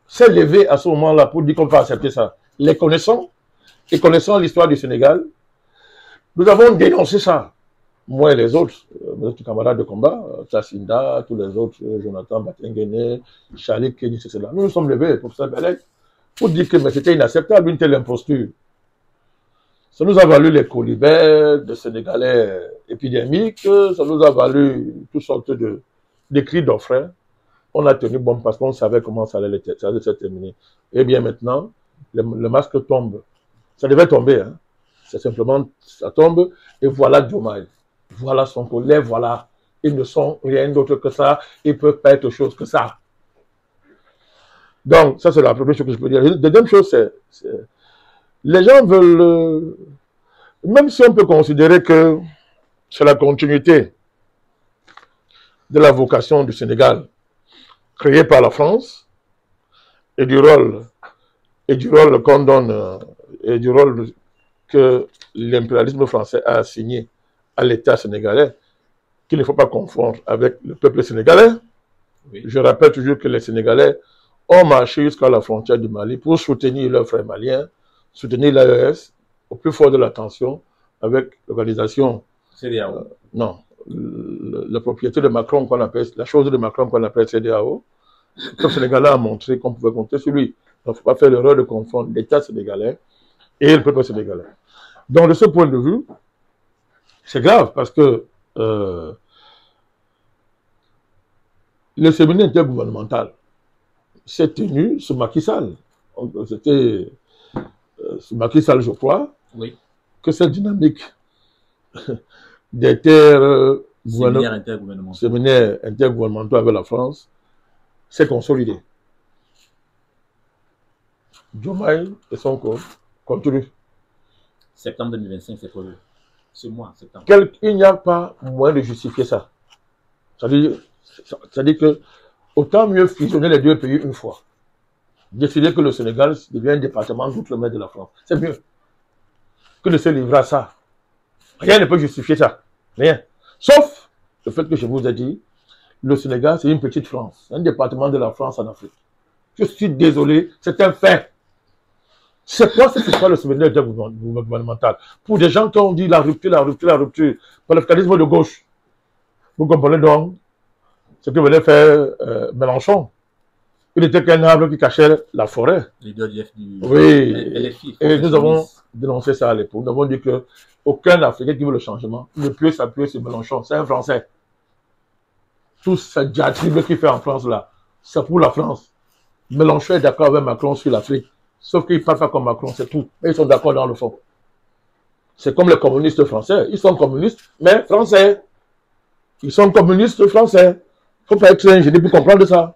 s'est levé à ce moment-là pour dire qu'on va accepter ça. Les connaissants, et connaissant l'histoire du Sénégal, nous avons dénoncé ça. Moi et les autres, notre camarade de combat, Tassinda, tous les autres, Jonathan Batengene, Charlie Kenny, c'est cela. Nous nous sommes levés pour ça, pour dire que c'était inacceptable, une telle imposture. Ça nous a valu les colibets de Sénégalais épidémiques, ça nous a valu toutes sortes de cris d'orfraie. On a tenu bon parce qu'on savait comment ça allait se terminer. Et bien maintenant, le masque tombe. Ça devait tomber, hein. C'est simplement, ça tombe, et voilà Diomaye. Voilà son collègue, voilà. Ils ne sont rien d'autre que ça, ils ne peuvent pas être autre chose que ça. Donc, ça c'est la première chose que je peux dire. La deuxième chose, c'est les gens veulent, même si on peut considérer que c'est la continuité de la vocation du Sénégal créée par la France et du rôle qu'on donne et du rôle que l'impérialisme français a assigné à l'État sénégalais, qu'il ne faut pas confondre avec le peuple sénégalais. Oui. Je rappelle toujours que les Sénégalais ont marché jusqu'à la frontière du Mali pour soutenir leurs frères maliens, soutenir l'AES au plus fort de la tension avec l'organisation. Non, la propriété de Macron qu'on appelle, la chose de Macron qu'on appelle CEDEAO. Le peuple sénégalais a montré qu'on pouvait compter sur lui. Donc, il ne faut pas faire l'erreur de confondre l'État sénégalais et le peuple sénégalais. Donc, de ce point de vue, c'est grave parce que le séminaire intergouvernemental s'est tenu sous Macky Sall. C'était sous Macky Sall, je crois, oui, que cette dynamique des terres séminaires intergouvernementaux avec la France s'est consolidée. Diomaye et Sonko continuent. Septembre 2025, c'est prévu. Ce mois, septembre. Il n'y a pas moyen de justifier ça. C'est-à-dire que autant mieux fusionner les deux pays une fois. Décider que le Sénégal devient un département d'outre-mer de la France. C'est mieux que de se livrer à ça. Rien ne peut justifier ça. Rien. Sauf le fait que je vous ai dit, le Sénégal, c'est une petite France, un département de la France en Afrique. Je suis désolé, c'est un fait. C'est quoi le souvenir gouvernemental? Pour des gens qui ont dit la rupture, panafricanisme de gauche. Vous comprenez donc ce que venait faire Mélenchon. Il n'était qu'un arbre qui cachait la forêt. Oui, LFI, et nous avons dénoncé ça à l'époque. Nous avons dit que aucun Africain qui veut le changement ne peut s'appuyer sur Mélenchon. C'est un Français. Tout ce diatribe qu'il fait en France là, c'est pour la France. Mélenchon est d'accord avec Macron sur l'Afrique. Sauf qu'ils ne parlent pas comme Macron, c'est tout. Mais ils sont d'accord dans le fond. C'est comme les communistes français. Ils sont communistes, mais français. Ils sont communistes français. Il ne faut pas être ingénieux pour comprendre ça.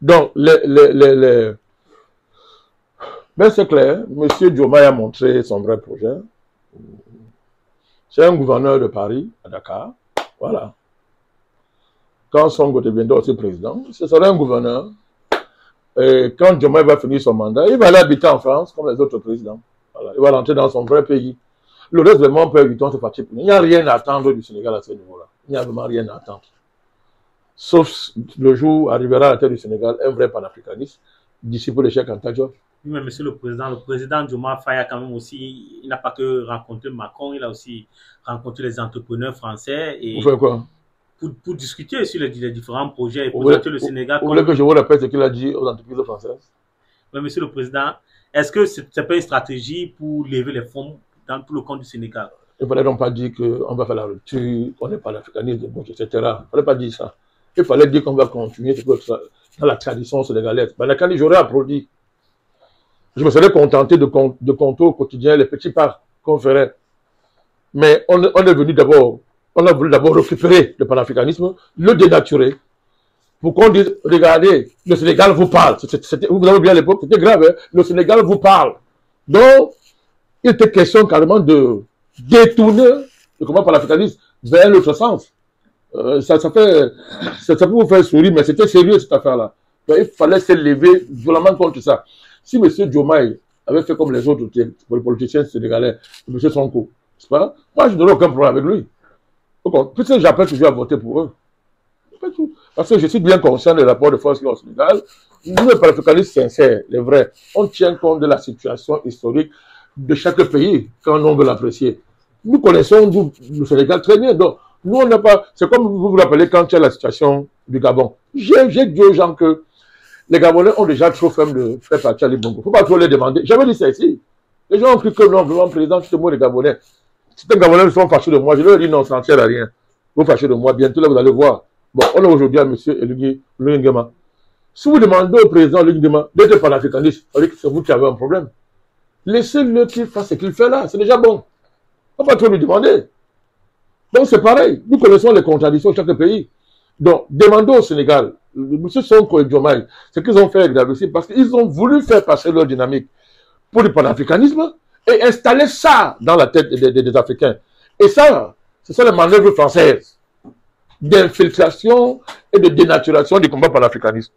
Donc, mais c'est clair, M. Diomaye a montré son vrai projet. C'est un gouverneur de Paris, à Dakar. Voilà. Quand Sonko deviendra aussi président, ce sera un gouverneur. Et quand Diomaye va finir son mandat, il va aller habiter en France comme les autres présidents. Voilà. Il va rentrer dans son vrai pays. Le reste, vraiment, peut éviter de partir. Il n'y a rien à attendre du Sénégal à ce niveau-là. Il n'y a vraiment rien à attendre. Sauf le jour où arrivera à la tête du Sénégal un vrai panafricaniste, disciple de Cheikh Anta Diop. Oui, mais monsieur le président Diomaye Faye a quand même aussi, il n'a pas que rencontré Macron, il a aussi rencontré les entrepreneurs français. Et vous faites quoi? Pour discuter sur les différents projets et présenter le Sénégal. Vous voulez que je vous répète ce qu'il a dit aux entreprises françaises? Mais monsieur le président, est-ce que ce n'est pas une stratégie pour lever les fonds dans tout le compte du Sénégal? Il ne fallait donc pas dire qu'on va faire la rupture, qu'on n'est pas l'africanisme, etc. Il ne fallait pas dire ça. Il fallait dire qu'on va continuer dans la tradition sénégalaise. Ben, j'aurais applaudi. Je me serais contenté de compter au quotidien les petits pas qu'on ferait. Mais on est venu d'abord, on a voulu d'abord récupérer le panafricanisme, le dénaturer, pour qu'on dise, regardez, le Sénégal vous parle. Vous avez bien à l'époque, c'était grave, hein? Le Sénégal vous parle. Donc, il était question carrément de détourner le combat panafricaniste vers l'autre sens. Ça peut vous faire sourire, mais c'était sérieux cette affaire-là. Il fallait se lever violemment contre ça. Si M. Diomaye avait fait comme les autres pour les politiciens sénégalais, M. Sonko, c'est pas, moi je n'aurais aucun problème avec lui. Puisque j'appelle toujours à voter pour eux. Parce que je suis bien conscient des rapports de force au Sénégal. Nous, les panafricanistes sincères, les vrais, on tient compte de la situation historique de chaque pays quand on veut l'apprécier. Nous connaissons le Sénégal très bien. Donc, nous, on n'a pas. C'est comme vous vous rappelez quand il y a la situation du Gabon. J'ai dit aux gens que les Gabonais ont déjà trop faim de faire partie à l'Ibongo. Il ne faut pas trop les demander. J'avais dit ça ici. Les gens ont cru que non, vraiment, président, c'est moi les Gabonais. Si les Gabonais sont fâchés de moi, je leur ai dit non, ça ne sert à rien. Vous fâchez de moi, bientôt là, vous allez voir. Bon, on est aujourd'hui à M. Elugui Nguema. Si vous demandez au président Nguema d'être panafricaniste, c'est vous qui avez un problème. Laissez-le qu'il fasse ce qu'il fait là, c'est déjà bon. On ne va pas trop lui demander. Donc c'est pareil, nous connaissons les contradictions de chaque pays. Donc, demandez au Sénégal, M. Sonko et Diomaye, ce qu'ils ont fait avec la Russie, parce qu'ils ont voulu faire passer leur dynamique pour le panafricanisme et installer ça dans la tête des Africains. Et ça, ce sont les manœuvres françaises d'infiltration et de dénaturation du combat panafricaniste.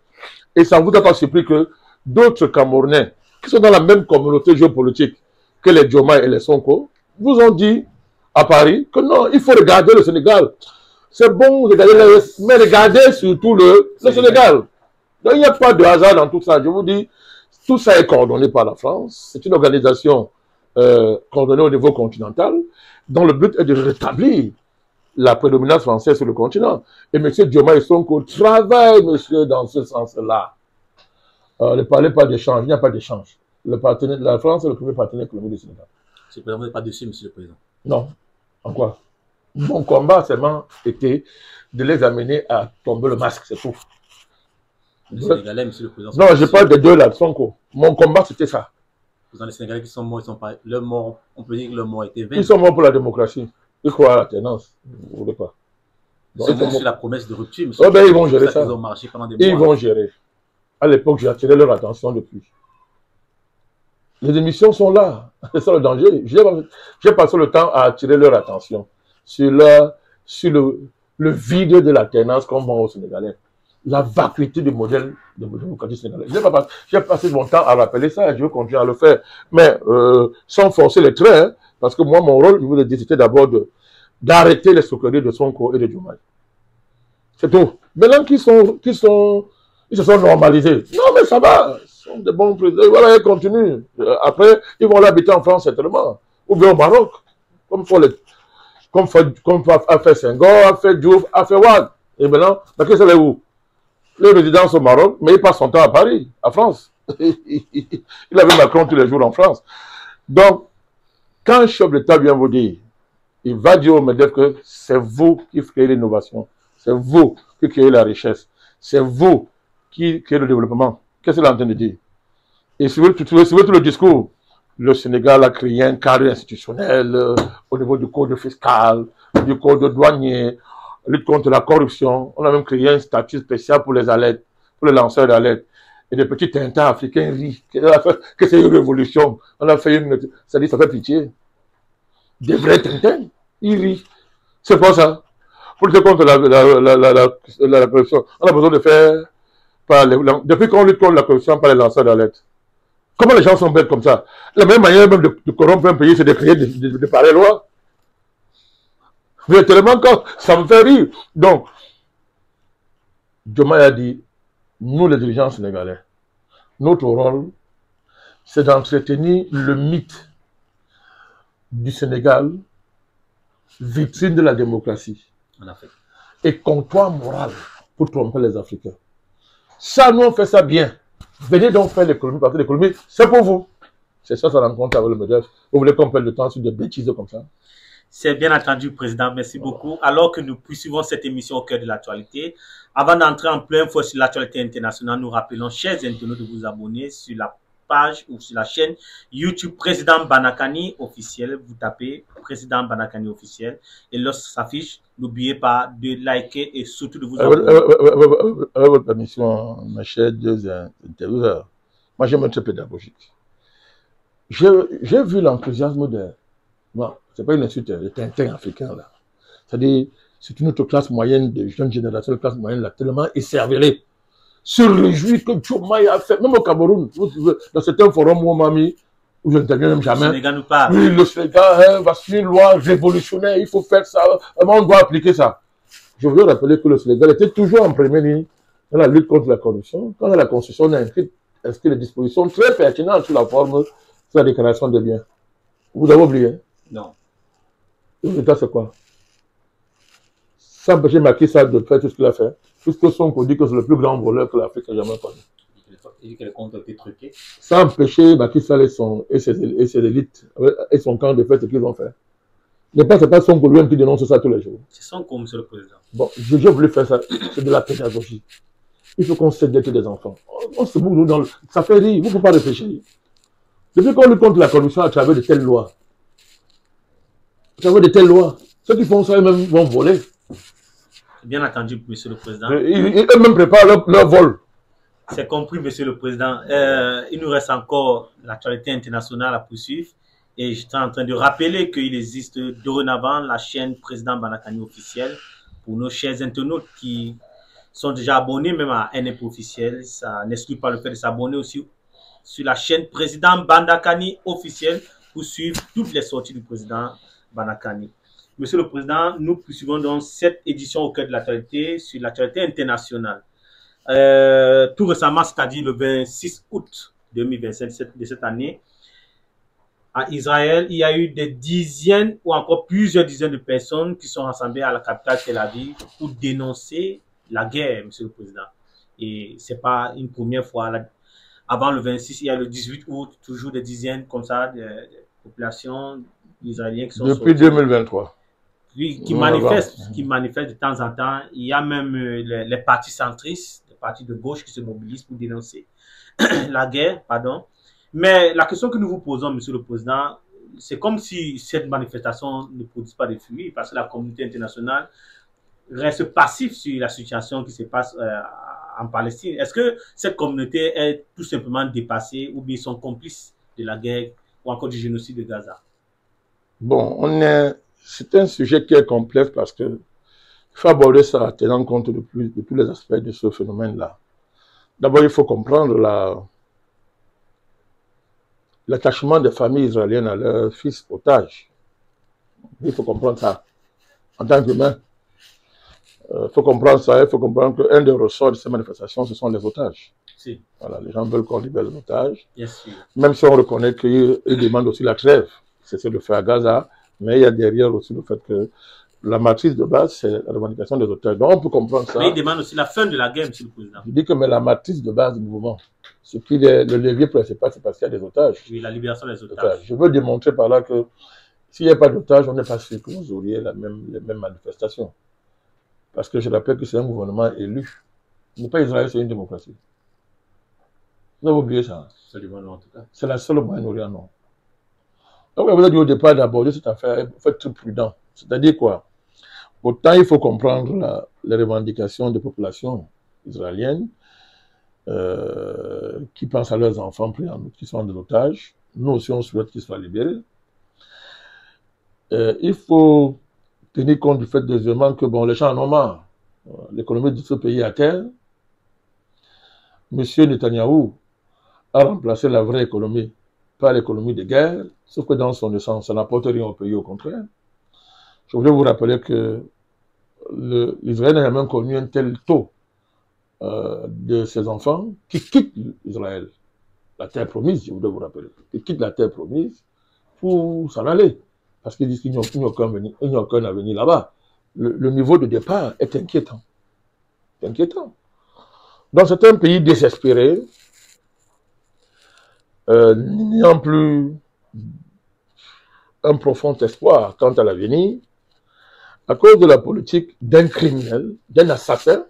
Et ça ne vous a pas surpris que d'autres Camerounais, qui sont dans la même communauté géopolitique que les Diomaye et les Sonko, vous ont dit à Paris que non, il faut regarder le Sénégal. C'est bon, regarder mais regardez surtout le Sénégal. Donc il n'y a pas de hasard dans tout ça. Je vous dis, tout ça est coordonné par la France. C'est une organisation coordonnée au niveau continental, dont le but est de rétablir la prédominance française sur le continent. Et M. Diomaye et Sonko travaillent, monsieur, dans ce sens-là. Ne parlez pas d'échange, il n'y a pas d'échange. La France est le premier partenaire économique du Sénégal. Monsieur le Président, vous n'êtes pas dessus, Monsieur le Président? Non. En quoi? Mon combat seulement était de les amener à tomber le masque, c'est tout. Les Sénégalais, Monsieur le Président. Non, je parle des deux là, Sonko. Mon combat, c'était ça. Vous avez les Sénégalais qui sont morts, ils sont pas. Leur mort, on peut dire que leur mort a été vaine. Ils sont morts pour la démocratie. Ils croient à la tenance. Vous voulez pas. Ils sont morts sur la promesse de rupture, Monsieur. Oh, ben, ils vont gérer ça. Ils ont marché pendant des mois. Ils vont gérer. À l'époque, j'ai attiré leur attention depuis. Les émissions sont là. C'est ça le danger. J'ai passé le temps à attirer leur attention sur le vide de l'alternance qu'on vend aux Sénégalais. la vacuité du modèle de démocratie sénégalaise. J'ai passé mon temps à rappeler ça et je vais continuer à le faire. Mais sans forcer les traits, hein, parce que moi, mon rôle, je vous l'ai dit, c'était d'abord d'arrêter les souqueries de Sonko et de Diomaye. C'est tout. Maintenant ils se sont normalisés. Non, mais ça va. Ils sont des bons présidents. Voilà, ils continuent. Après, ils vont l'habiter en France, certainement. Ou bien au Maroc. Comme a fait Senghor, a fait Diouf, a fait Wade. Et maintenant, qu'est-ce que c'est où? Le résidence au Maroc, mais il passe son temps à Paris, à France. Il avait Macron tous les jours en France. Donc, quand un chef d'État vient vous dire, il va dire au MEDEF que c'est vous qui créez l'innovation, c'est vous qui créez la richesse, c'est vous qui créez le développement. Qu'est-ce qu'il est en train de dire? Et si vous tout le discours, le Sénégal a créé un cadre institutionnel au niveau du code fiscal, du code douanier, lutte contre la corruption. On a même créé un statut spécial pour les alertes, pour les lanceurs d'alerte. Et des petits tintins africains rient que c'est une révolution. On a fait une... Ça dit, ça fait pitié. Des vrais tintins, ils rient. C'est pas ça. Pour lutter contre la corruption, on a besoin de faire... Depuis qu'on lutte contre la corruption par les lanceurs d'alerte. Comment les gens sont bêtes comme ça? La même manière même de corrompre un pays, c'est de créer de pareilles lois. Mais tellement quand ça me fait rire. Donc, Diomaye a dit, nous les dirigeants sénégalais, notre rôle, c'est d'entretenir le mythe du Sénégal, vitrine de la démocratie, et comptoir moral pour tromper les Africains. Ça, nous on fait ça bien. Venez donc faire l'économie, parce que l'économie, c'est pour vous. C'est ça, ça rencontre avec le MEDEF. Vous voulez qu'on perde le temps sur des bêtises comme ça? C'est bien entendu, Président. Merci beaucoup. Alors que nous poursuivons cette émission au cœur de l'actualité, avant d'entrer en plein fouet sur l'actualité internationale, nous rappelons, chers internautes, de vous abonner sur la page ou sur la chaîne YouTube Président Banakani officiel. Vous tapez Président Banakani officiel et lorsque ça s'affiche, n'oubliez pas de liker et surtout de vous abonner. Avec votre permission, ma chère deux intervieweurs, moi j'aime être pédagogique. J'ai vu l'enthousiasme de... Non, c'est pas une insulte, le Tintin africain là. C'est-à-dire, c'est une autre classe moyenne de jeunes générations, la classe moyenne là, tellement écervelée. Se réjouit que Diomaye a fait, même au Cameroun, dans certains forums où on m'a mis, où je n'interviens même jamais. Le Sénégal nous parle. Oui, le Sénégal va suivre une loi révolutionnaire, il faut faire ça, on doit appliquer ça. Je veux rappeler que le Sénégal était toujours en première ligne dans la lutte contre la corruption. Quand la Constitution a inscrit les dispositions très pertinentes sous la forme de la déclaration de biens. Vous avez oublié? Non. Le résultat, c'est quoi? Ça empêcher Macky Sall de faire tout ce qu'il a fait, puisque Sonko dit que c'est le plus grand voleur que l'Afrique a jamais connu. Il dit que les comptes ont été truqués. Ça empêcher Macky Sall et ses élites et son camp de faire ce qu'ils ont fait. Ce n'est pas Sonko lui-même qui dénonce ça tous les jours. C'est Sonko, monsieur le Président. Bon, j'ai voulu faire ça, c'est de la pédagogie. Il faut qu'on cède d'être des enfants. On se bouge dans le... Ça fait rire, il ne faut pas réfléchir. Depuis qu'on lutte contre la corruption à travers de telles lois, ceux qui font ça eux-mêmes vont voler. Bien entendu, monsieur le Président. Eux-mêmes préparent leur vol. C'est compris, monsieur le Président. Il nous reste encore l'actualité internationale à poursuivre. Et j'étais en train de rappeler qu'il existe dorénavant la chaîne Président Banakani officielle pour nos chers internautes qui sont déjà abonnés même à NF officiel. Ça n'exclut pas le fait de s'abonner aussi sur la chaîne Président Banakani officielle pour suivre toutes les sorties du Président Banakani. Monsieur le Président, nous poursuivons donc cette édition au cœur de l'actualité sur l'actualité internationale. Tout récemment, c'est-à-dire le 26 août 2027 de cette année, à Israël, il y a eu des dizaines ou encore plusieurs dizaines de personnes qui sont rassemblées à la capitale Tel Aviv pour dénoncer la guerre, monsieur le Président. Et c'est pas une première fois. Avant le 26, il y a le 18 août, toujours des dizaines comme ça de populations israéliennes qui sont depuis 2023. Qui manifestent de temps en temps. Il y a même les partis centristes, les partis de gauche qui se mobilisent pour dénoncer la guerre, pardon. Mais la question que nous vous posons, monsieur le Président, c'est comme si cette manifestation ne produise pas de fruits parce que la communauté internationale reste passive sur la situation qui se passe en Palestine. Est-ce que cette communauté est tout simplement dépassée ou bien ils sont complices de la guerre ou encore du génocide de Gaza? Bon, c'est un sujet qui est complexe parce que Il faut aborder ça en tenant compte de tous les aspects de ce phénomène-là. D'abord, il faut comprendre l'attachement des familles israéliennes à leurs fils otages. Il faut comprendre ça. En tant qu'humain, il faut comprendre ça. Il faut comprendre qu'un des ressorts de ces manifestations, ce sont les otages. Si. Voilà, les gens veulent qu'on libère les otages. Bien sûr. Même si on reconnaît qu'ils demandent aussi la trêve. C'est ce que fait à Gaza. Mais il y a derrière aussi le fait que la matrice de base, c'est la revendication des otages. Donc on peut comprendre ça. Mais il demande aussi la fin de la guerre, monsieur le président. Je dis que mais la matrice de base du mouvement, ce qui est le levier principal, c'est parce qu'il y a des otages. Oui, la libération des otages. Je veux démontrer par là que s'il n'y a pas d'otages, on n'est pas sûr que vous auriez les mêmes manifestations. Parce que je rappelle que c'est un gouvernement élu. Ce n'est pas Israël, c'est une démocratie. Vous avez oublié ça. Absolument non, en tout cas. C'est la seule Moyen-Orient, non. Donc, vous avez dit au départ d'aborder cette affaire, il faut être prudent. C'est-à-dire quoi? Autant il faut comprendre les revendications des populations israéliennes qui pensent à leurs enfants pris qui sont des otages. Nous aussi, on souhaite qu'ils soient libérés. Il faut tenir compte du fait deuxièmement que bon, les gens en ont marre. L'économie de ce pays est à terre. Monsieur Netanyahou a remplacé la vraie économie par l'économie de guerre, sauf que dans son essence, ça n'apporte rien au pays, au contraire. Je voulais vous rappeler que l'Israël n'a jamais connu un tel taux de ses enfants qui quittent Israël, la terre promise, je voulais vous rappeler, qui quittent la terre promise pour s'en aller, parce qu'ils disent qu'il n'y a aucun avenir là-bas. Le niveau de départ est inquiétant. C'est inquiétant. Donc c'est un pays désespéré, n'ayant plus un profond espoir quant à l'avenir, à cause de la politique d'un criminel, d'un assassin,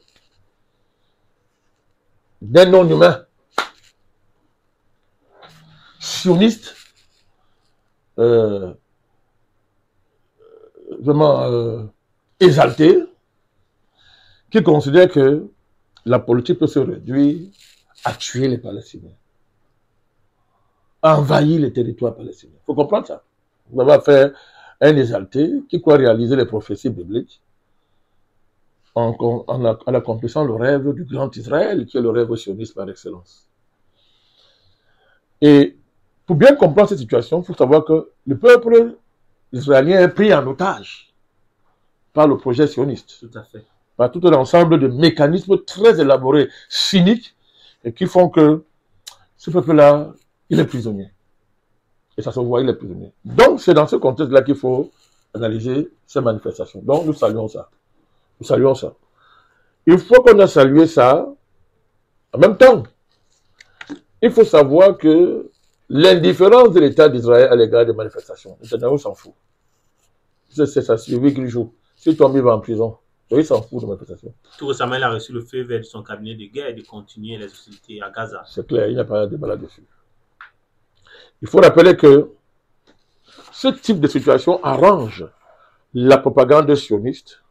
d'un non-humain, sioniste, vraiment exalté, qui considère que la politique peut se réduire à tuer les Palestiniens, à envahir les territoires palestiniens. Il faut comprendre ça. On va faire un exalté qui croit réaliser les prophéties bibliques en accomplissant le rêve du grand Israël, qui est le rêve sioniste par excellence. Et pour bien comprendre cette situation, il faut savoir que le peuple israélien est pris en otage par le projet sioniste. Tout à fait. Par tout un ensemble de mécanismes très élaborés, cyniques, et qui font que ce peuple-là, il est prisonnier. Et ça se voit, il est prisonnier. Donc, c'est dans ce contexte-là qu'il faut analyser ces manifestations. Donc, nous saluons ça. Nous saluons ça. Une fois qu'on a salué ça, en même temps, il faut savoir que l'indifférence de l'État d'Israël à l'égard des manifestations, Netanyahu s'en fout. C'est ça, c'est lui qui joue. Si tombe, il va en prison. Donc, il s'en fout de manifestations. Tout récemment, il a reçu le feu vert de son cabinet de guerre de continuer les hostilités à Gaza. C'est clair, il n'y a pas de débat là-dessus. Il faut rappeler que ce type de situation arrange la propagande sioniste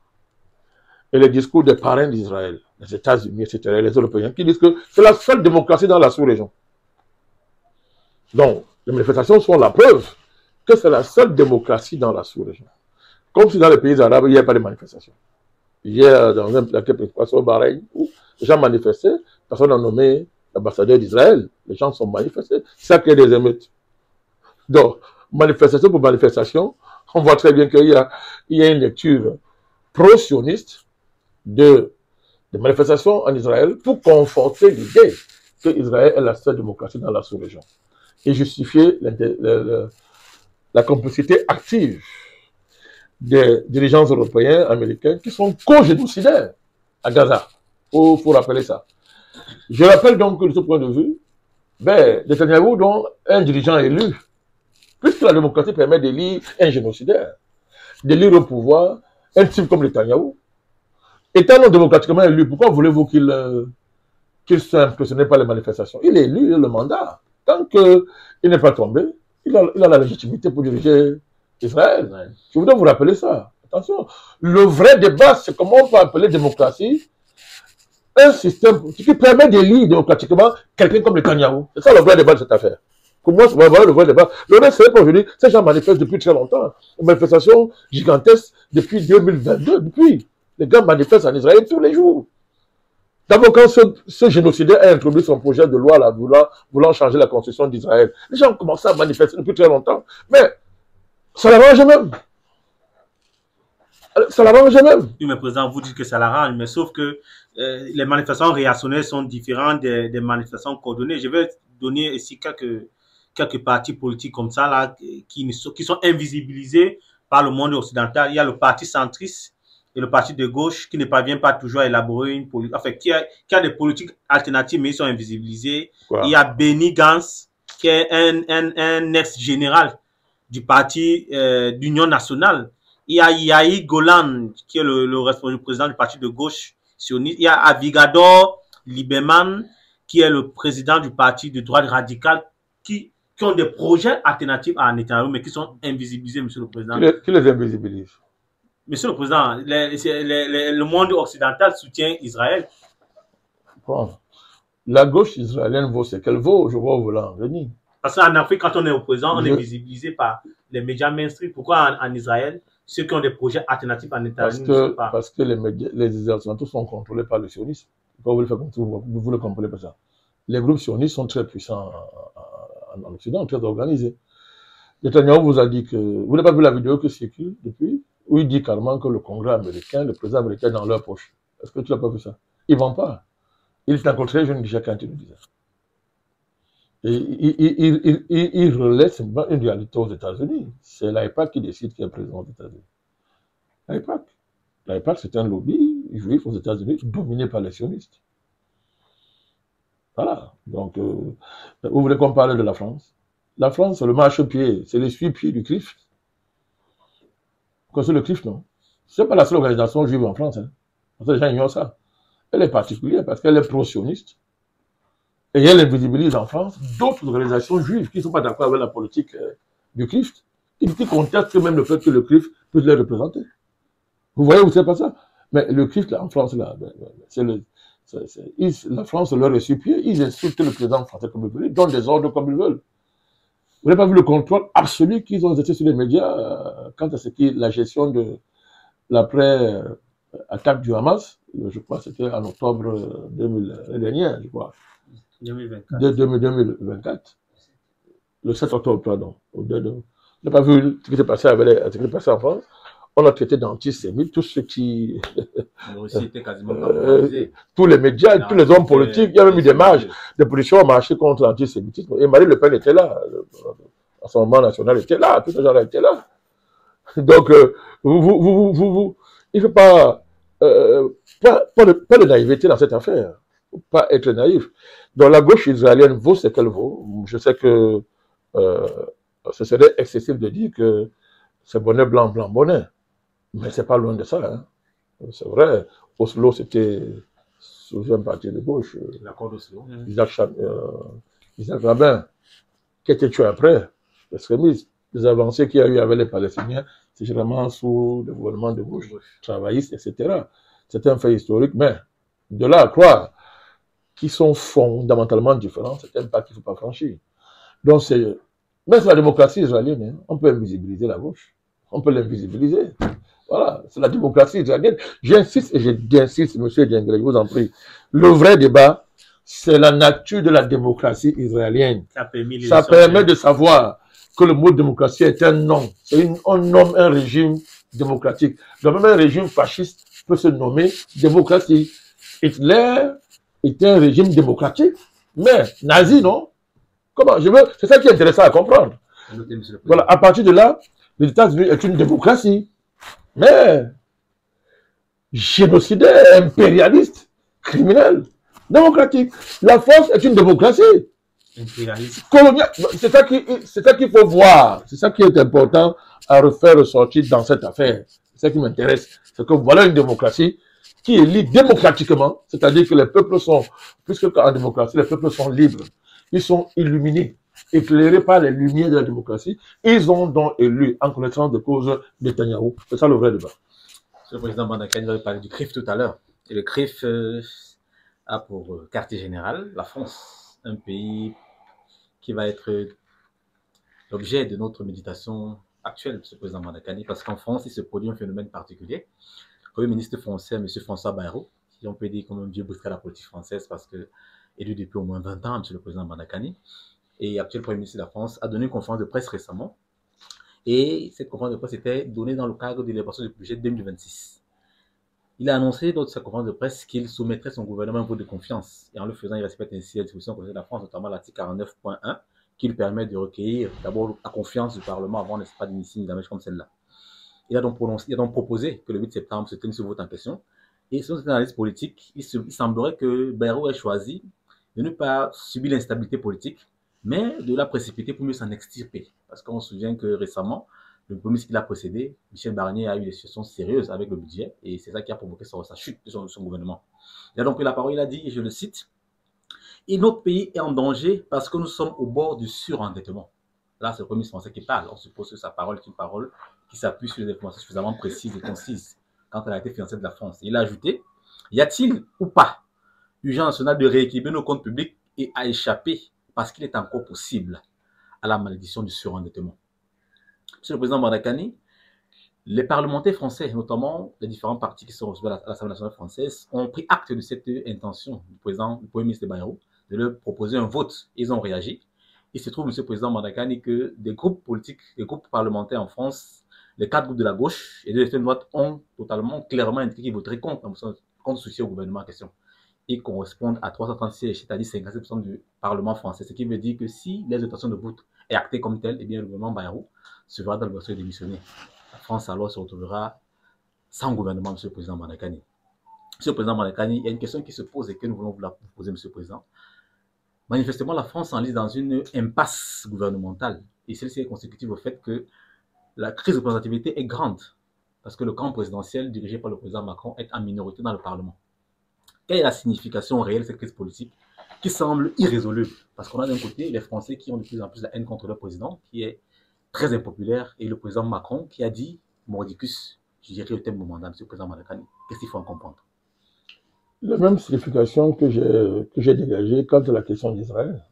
et les discours des parrains d'Israël, les États-Unis, etc., les Européens, qui disent que c'est la seule démocratie dans la sous-région. Donc, les manifestations sont la preuve que c'est la seule démocratie dans la sous-région. Comme si dans les pays arabes, il n'y a pas de manifestations. Hier, dans un plaquet au Bahreïn, où les gens manifestaient, personne n'a nommé l'ambassadeur d'Israël. Les gens sont manifestés. Ça crée des émeutes. Donc, manifestation pour manifestation, on voit très bien qu'il y a une lecture pro-sioniste de manifestations en Israël pour conforter l'idée que Israël est la seule démocratie dans la sous-région et justifier la complicité active des dirigeants européens, américains, qui sont co-génocidaires à Gaza. Il faut rappeler ça. Je rappelle donc que de ce point de vue, Netanyahou, donc, un dirigeant élu, puisque la démocratie permet d'élire un génocidaire, d'élire au pouvoir un type comme Netanyahou, étant non démocratiquement élu, pourquoi voulez-vous qu'il soit impressionné par les manifestations? Il est élu, il a le mandat. Tant qu'il n'est pas tombé, il a la légitimité pour diriger Israël. Ouais. Je voudrais vous rappeler ça. Attention, le vrai débat, c'est comment on peut appeler démocratie un système qui permet d'élire démocratiquement quelqu'un comme Netanyahou. C'est ça le vrai débat de cette affaire. Pour moi, c'est vraiment le vrai débat. Le reste, c'est aujourd'hui, ces gens manifestent depuis très longtemps. Une manifestation gigantesque depuis 2022, depuis. Les gars manifestent en Israël tous les jours. D'abord, quand ce génocidaire a introduit son projet de loi là, voulant changer la constitution d'Israël, les gens ont commencé à manifester depuis très longtemps. Mais ça l'arrange même. Ça l'arrange même. Oui, mais président, vous dites que ça l'arrange, mais sauf que les manifestations réactionnaires sont différentes des manifestations coordonnées. Je vais donner ici quelques partis politiques comme ça là, qui sont invisibilisés par le monde occidental. Il y a le parti centriste et le parti de gauche qui ne parvient pas toujours à élaborer une politique, enfin, qui a des politiques alternatives, mais ils sont invisibilisés. Quoi? Il y a Benny Gantz, qui est un ex-général du parti d'Union nationale. Il y a Yair Golan, qui est le président du parti de gauche sioniste. Il y a Avigador Lieberman, qui est le président du parti de droite radicale, qui ont des projets alternatifs à Netanyahou, mais qui sont invisibilisés, monsieur le président. Qui les invisibilise? Monsieur le président, le monde occidental soutient Israël. Bon. La gauche israélienne vaut ce qu'elle vaut. Je vois où vous voulez en venir. Parce qu'en Afrique, quand on est opposant, on est visibilisé par les médias mainstream. Pourquoi en Israël, ceux qui ont des projets alternatifs en Netanyahou ne sont pas? Parce que les Occidentaux sont contrôlés par le sionisme. Vous ne le comprenez pas ça. Les groupes sionistes sont très puissants en Occident, très organisés. Netanyahu vous a dit que... Vous n'avez pas vu la vidéo que circule depuis? Où il dit carrément que le Congrès américain, le président américain est dans leur poche. Est-ce que tu n'as pas vu ça? Ils ne vont pas. Il est encore très jeune déjà quand il nous dit ça. Et il relève simplement une réalité aux États-Unis. C'est l'AIPAC qui décide qui est président aux États-Unis. L'AIPAC. L'AIPAC, c'est un lobby juif aux États-Unis dominé par les sionistes. Voilà. Donc, vous voulez qu'on parle de la France? La France, c'est le marchepied, c'est l'essuie-pied du CRIF. Vous connaissez le CRIF, non? Ce n'est pas la seule organisation juive en France. Hein. Les gens ignorent ça. Elle est particulière parce qu'elle est pro-sioniste. Et elle invisibilise en France d'autres organisations juives qui ne sont pas d'accord avec la politique du CRIF, qui contestent même le fait que le CRIF puisse les représenter. Vous voyez où c'est pas ça? Mais le CRIF, là, en France, là, la France leur récipient, ils insultent le président français comme ils veulent, ils donnent des ordres comme ils veulent. Vous n'avez pas vu le contrôle absolu qu'ils ont exercé sur les médias quant à ce qui est la gestion de l'après-attaque du Hamas, je crois que c'était en octobre 2021, je crois. 2024. Le 7 octobre, pardon. On n'a pas vu ce qui s'est passé, en France. On a traité d'antisémites, tous ceux qui... tous les médias, tous les hommes politiques, il y a même eu des marches, des positions ont marché contre l'antisémitisme. Et Marine Le Pen était là. Rassemblement national était là, tout ce genre était là. Donc, il ne faut pas de naïveté dans cette affaire. Il ne faut pas être naïf. Donc, la gauche israélienne vaut ce qu'elle vaut. Je sais que ce serait excessif de dire que c'est bonnet blanc, blanc, bonnet. Mais c'est pas loin de ça. Hein. C'est vrai. Oslo, c'était sous un parti de gauche. L'accord d'Oslo. Isaac Rabin, qui était tué après, l'extrémiste. Les avancées qu'il y a eu avec les Palestiniens, c'est généralement sous le gouvernement de gauche, travailliste, etc. C'est un fait historique, mais de là à croire qu'ils sont fondamentalement différents, c'est un pas qu'il ne faut pas franchir. Donc, mais c'est la démocratie israélienne. Hein. On peut invisibiliser la gauche. On peut l'invisibiliser. Voilà, c'est la démocratie israélienne. J'insiste et j'insiste, monsieur Diengre, je vous en prie. Le vrai débat, c'est la nature de la démocratie israélienne. Ça permet de savoir que le mot démocratie est un nom. On nomme un régime démocratique. Donc même un régime fasciste peut se nommer démocratie. Hitler était un régime démocratique, mais nazi, non? Comment? C'est ça qui est intéressant à comprendre. Voilà, à partir de là, les États-Unis est une démocratie, mais génocidaire, impérialiste, criminel, démocratique. La France est une démocratie. Colonial. C'est ça qu'il faut voir. C'est ça qui est important à refaire ressortir dans cette affaire. C'est ça qui m'intéresse. C'est que voilà une démocratie qui est libre démocratiquement, c'est-à-dire que les peuples sont, plus qu'en démocratie, les peuples sont libres. Ils sont illuminés, éclairés par les lumières de la démocratie. Ils ont donc élu en connaissance de cause Netanyahou. C'est ça le vrai débat. Le président Bandakani avait parlé du CRIF tout à l'heure. Et le CRIF a pour quartier général la France, un pays qui va être l'objet de notre méditation actuelle, M. le président Bandakani, parce qu'en France, il se produit un phénomène particulier. Premier ministre français, M. François Bayrou, qui on peut dire comme un vieux bousquet de la politique française parce que élu depuis au moins 20 ans, M. le président Mandakani, et actuel Premier ministre de la France, a donné une conférence de presse récemment. Et cette conférence de presse était donnée dans le cadre de l'élaboration du budget 2026. Il a annoncé lors de sa conférence de presse qu'il soumettrait son gouvernement à un vote de confiance. Et en le faisant, il respecte ainsi la disposition du Conseil de la France, notamment l'article 49.1, qui lui permet de recueillir d'abord la confiance du Parlement avant, n'est-ce pas, d'initier une démarche comme celle-là. Il a donc proposé que le 8 septembre se tienne ce vote en question. Et selon cette analyse politique, il semblerait que Bayrou ait choisi de ne pas subir l'instabilité politique, mais de la précipiter pour mieux s'en extirper. Parce qu'on se souvient que récemment, le premier ministre qui l'a précédé, Michel Barnier, a eu des situations sérieuses avec le budget, et c'est ça qui a provoqué sa chute de son gouvernement. Il a donc pris la parole, il a dit, et je le cite, « Et notre pays est en danger parce que nous sommes au bord du surendettement. » Là, c'est le premier ministre français qui parle. On suppose que sa parole est une parole qui s'appuie sur des informations suffisamment précises et concises quant à la réalité financière de la France. Et il a ajouté, « Y a-t-il ou pas urgence nationale de rééquilibrer nos comptes publics et à échapper parce qu'il est encore possible à la malédiction du surendettement. » Monsieur le président Mandakani, les parlementaires français, notamment les différents partis qui sont reçus à l'Assemblée nationale française, ont pris acte de cette intention du Premier ministre Bayrou de leur proposer un vote. Ils ont réagi. Il se trouve, monsieur le président Mandakani, que des groupes politiques, des groupes parlementaires en France, les 4 groupes de la gauche et de l'extrême droite ont totalement, clairement indiqué qu'ils voteraient contre soutien au gouvernement en question. Ils correspondent à 336 sièges, c'est-à-dire 57% du Parlement français. Ce qui veut dire que si les votations de vote est actée comme telle, eh bien le gouvernement Bayrou se verra dans le verset démissionner. La France alors se retrouvera sans gouvernement, monsieur le président Mandakani. Monsieur le président Mandakani, il y a une question qui se pose et que nous voulons vous la poser, monsieur le président. Manifestement, la France s'enlise dans une impasse gouvernementale. Et celle-ci est consécutive au fait que la crise de représentativité est grande. Parce que le camp présidentiel dirigé par le président Macron est en minorité dans le Parlement. Quelle est la signification réelle de cette crise politique qui semble irrésoluble? Parce qu'on a d'un côté les Français qui ont de plus en plus la haine contre leur président, qui est très impopulaire, et le président Macron qui a dit Mordicus, je dirais le thème du mandat, monsieur le président Mandakani. Qu'est-ce qu'il faut en comprendre? La même signification que j'ai dégagée quant à la question d'Israël.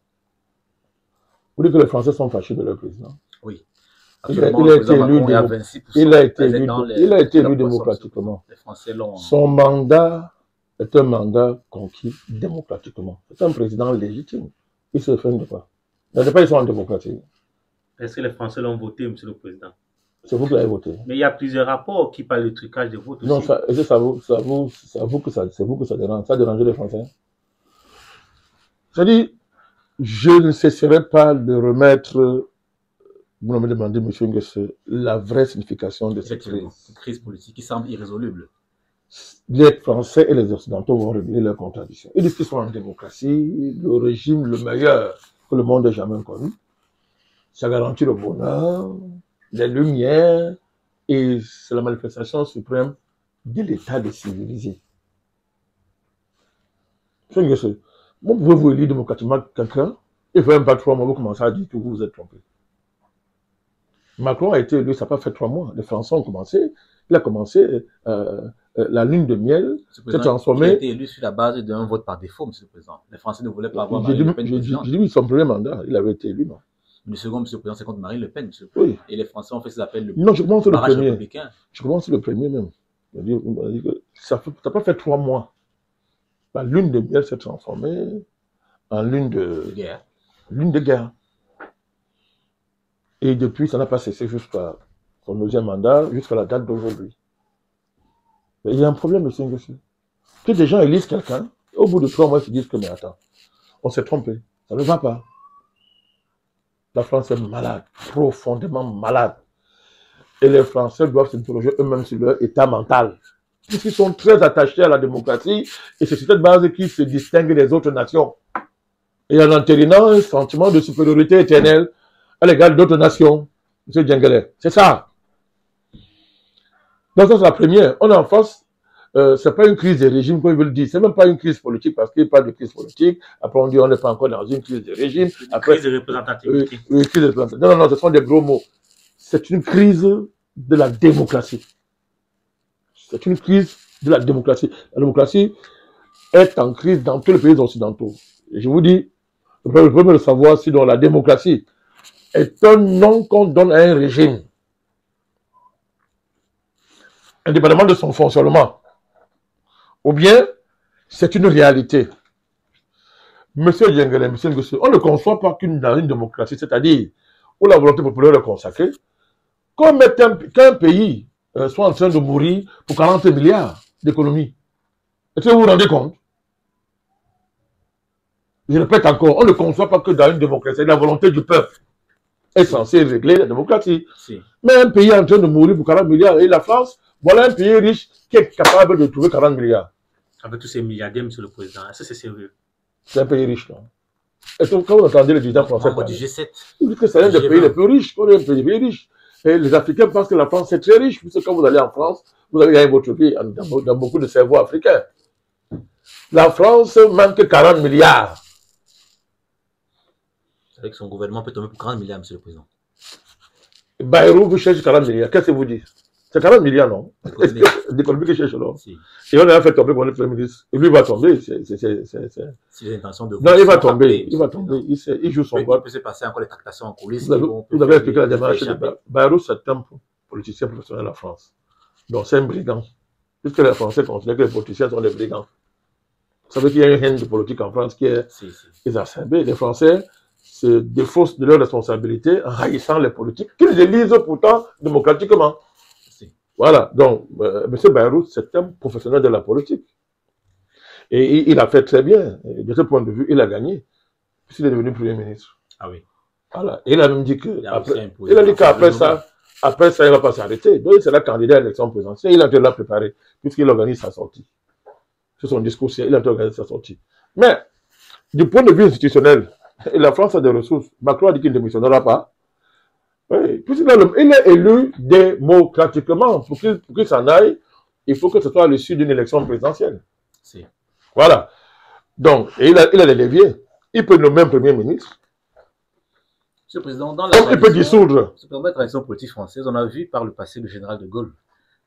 Vous dites que les Français sont fâchés de leur président. Oui. Il a été élu démocratiquement. Les Français l'ont. Son mandat est un mandat conquis démocratiquement. C'est un président légitime. Il se fait de quoi? Ils sont en démocratie. Est-ce que les Français l'ont voté, monsieur le président? C'est vous qui l'avez voté. Mais il y a plusieurs rapports qui parlent de trucage de vote aussi. Non, c'est vous que ça dérange. Ça dérange les Français. C'est-à-dire, je ne cesserai pas de remettre, vous me demandez, monsieur Nguesse, la vraie signification de cette crise politique qui semble irrésoluble. Les Français et les Occidentaux vont régler leurs contradictions. Ils disent qu'ils sont en démocratie, le régime le meilleur que le monde ait jamais connu. Ça garantit le bonheur, les lumières, et c'est la manifestation suprême de l'état de civiliser. Vous pouvez vous élire démocratiquement quelqu'un, et il ne même pas 3 mois, vous commencez à dire que vous vous êtes trompé. Macron a été élu, ça n'a pas fait 3 mois. Les Français ont commencé, il a commencé la lune de miel, s'est transformé. Il a été élu sur la base d'un vote par défaut, monsieur le président. Les Français ne voulaient pas avoir Marine Le Pen. J'ai dit son premier mandat, il avait été élu, non? Le second, monsieur le président, c'est contre Marine Le Pen, monsieur le président. Oui. Et les Français ont fait ce qu'ils appellent le non, je commence le premier. Républicain. Je commence le premier même. Ça n'a pas fait 3 mois. La lune de miel s'est transformée en lune de guerre. Lune de guerre. Et depuis, ça n'a pas cessé jusqu'à son deuxième mandat, jusqu'à la date d'aujourd'hui. Il y a un problème, monsieur Nguessu. Que des gens élisent quelqu'un, au bout de 3 mois, ils se disent que, mais attends, on s'est trompé, ça ne va pas. La France est malade, profondément malade. Et les Français doivent s'interroger eux-mêmes sur leur état mental. Puisqu'ils sont très attachés à la démocratie, et c'est sur cette base qu'ils se distinguent des autres nations. Et en entérinant un sentiment de supériorité éternelle à l'égard d'autres nations. M. Djengele, c'est ça. Donc ça c'est la première. On est en face, c'est pas une crise de régime comme ils veulent dire. C'est même pas une crise politique parce qu'il parle de crise politique. Après on dit on n'est pas encore dans une crise de régime. Après, crise de représentativité. Oui, crise de représentativité. Non, ce sont des gros mots. C'est une crise de la démocratie. C'est une crise de la démocratie. La démocratie est en crise dans tous les pays occidentaux. Et je vous dis, le problème de savoir si dans la démocratie est un nom qu'on donne à un régime. indépendamment de son fonctionnement. Ou bien, c'est une réalité. Monsieur Djengele, monsieur Ngossou, on ne conçoit pas dans une démocratie, c'est-à-dire où la volonté populaire est consacrée, qu'un pays soit en train de mourir pour 40 milliards d'économies. Est-ce que vous vous rendez compte? Je répète encore, on ne conçoit pas que dans une démocratie, la volonté du peuple est censée régler la démocratie. Si. Mais un pays en train de mourir pour 40 milliards, et la France, voilà un pays riche qui est capable de trouver 40 milliards. Avec tous ces milliardaires, monsieur le président, est-ce que c'est sérieux? C'est un pays riche, non? Et donc, quand vous entendez le président français Membre du G7. vous dites que c'est l'un des pays les plus riches, qu'on est un pays riche. Et les Africains pensent que la France est très riche, puisque quand vous allez en France, vous allez gagner votre vie dans beaucoup de cerveaux africains. La France manque 40 milliards. Avec son gouvernement peut tomber pour 40 milliards, monsieur le président. Bayrou, vous cherchez 40 milliards. Qu'est-ce que vous dites? C'est 40 milliards, non? L'économie qui cherche, non? Si. Et on a fait tomber pour le Premier ministre. Et lui, il va tomber. C'est l'intention de... Non, il va tomber. Il va tomber. Il joue son rôle. Il peut se passer encore les tractations en coulisses. Vous avez expliqué la démarche de Bayrou, c'est un politicien professionnel en France. Donc, c'est un brigand. Puisque les Français considèrent que les politiciens sont des brigands. Vous savez qu'il y a une haine de politique en France qui est exacerbée. Les Français se défaussent de leurs responsabilités en haïssant les politiques qu'ils élisent pourtant démocratiquement. Voilà, donc, M. Bayrou, c'est un professionnel de la politique. Et il a fait très bien. De ce point de vue, il a gagné. Puisqu'il est devenu Premier ministre. Ah oui. Voilà. Et il a même dit que, il a dit qu'après ça, il ne va pas s'arrêter. Donc, il sera candidat à l'élection présidentielle. Il a déjà préparé, puisqu'il organise sa sortie. C'est son discours, il a déjà organisé sa sortie. Mais, du point de vue institutionnel, la France a des ressources. Macron a dit qu'il ne démissionnera pas. Oui, puisqu'il est élu démocratiquement. Pour qu'il s'en aille, il faut que ce soit à l'issue d'une élection présidentielle. Si. Voilà. Donc, il a des leviers. Il peut nommer un Premier ministre. Monsieur le Président, dans la il peut dissoudre. Dans la tradition politique française, on a vu par le passé le général de Gaulle,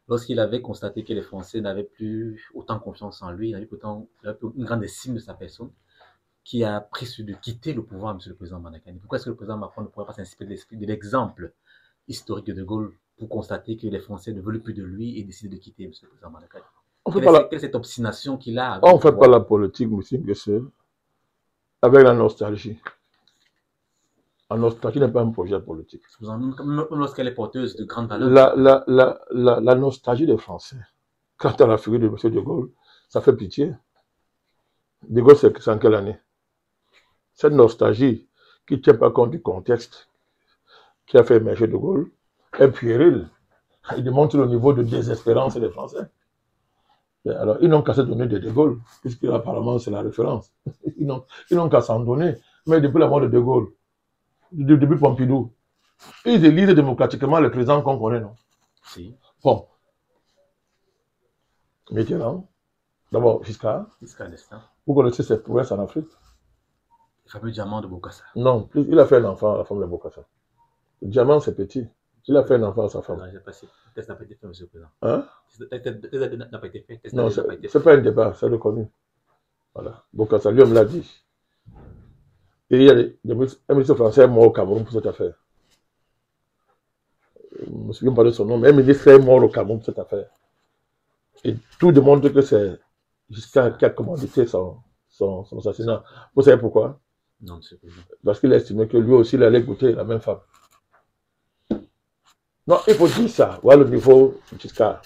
lorsqu'il avait constaté que les Français n'avaient plus autant confiance en lui, il avait une grande estime de sa personne, qui a pris de quitter le pouvoir, monsieur le président Mandakani. Pourquoi est-ce que le président Macron ne pourrait pas s'inspirer de l'exemple historique de Gaulle pour constater que les Français ne veulent plus de lui et décider de quitter, monsieur le président Mandakani? Quelle est cette obstination qu'il a? On ne fait pas la politique, monsieur Nguessé, avec la nostalgie. La nostalgie n'est pas un projet politique. Même lorsqu'elle est porteuse de grandes valeurs. La nostalgie des Français, quant à la figure de M. de Gaulle, ça fait pitié. De Gaulle, c'est en quelle année? Cette nostalgie qui ne tient pas compte du contexte qui a fait émerger de Gaulle est puérile. Il démontre le niveau de désespérance des Français. Alors, ils n'ont qu'à se donner de Gaulle, puisque apparemment c'est la référence. Ils n'ont qu'à s'en donner. Mais depuis la mort de Gaulle, depuis Pompidou, ils élisent démocratiquement le président qu'on connaît, non? Si. Bon. Mitterrand, d'abord Giscard. Giscard d'Estaing. Vous connaissez ses prouesses en Afrique? Le fameux diamant de Bokassa. Non, il a fait un enfant à la femme de Bokassa. Le diamant, c'est petit. Il a fait un enfant à sa femme. Non, j'ai passé. Le test n'a pas été fait, monsieur le président. Hein? Le test n'a pas été fait. Non, c'est pas un débat, c'est reconnu. Voilà. Bokassa, lui, on me l'a dit. Et il y a un ministre français mort au Cameroun pour cette affaire. Je ne me souviens pas de son nom, mais un ministre est mort au Cameroun pour cette affaire. Et tout démontre que c'est Giscard qui a commandité son assassinat. Vous savez pourquoi? Non, monsieur le président. Parce qu'il a estimé que lui aussi, il allait goûter la même femme. Non, il faut dire ça. Voilà le niveau Giscard.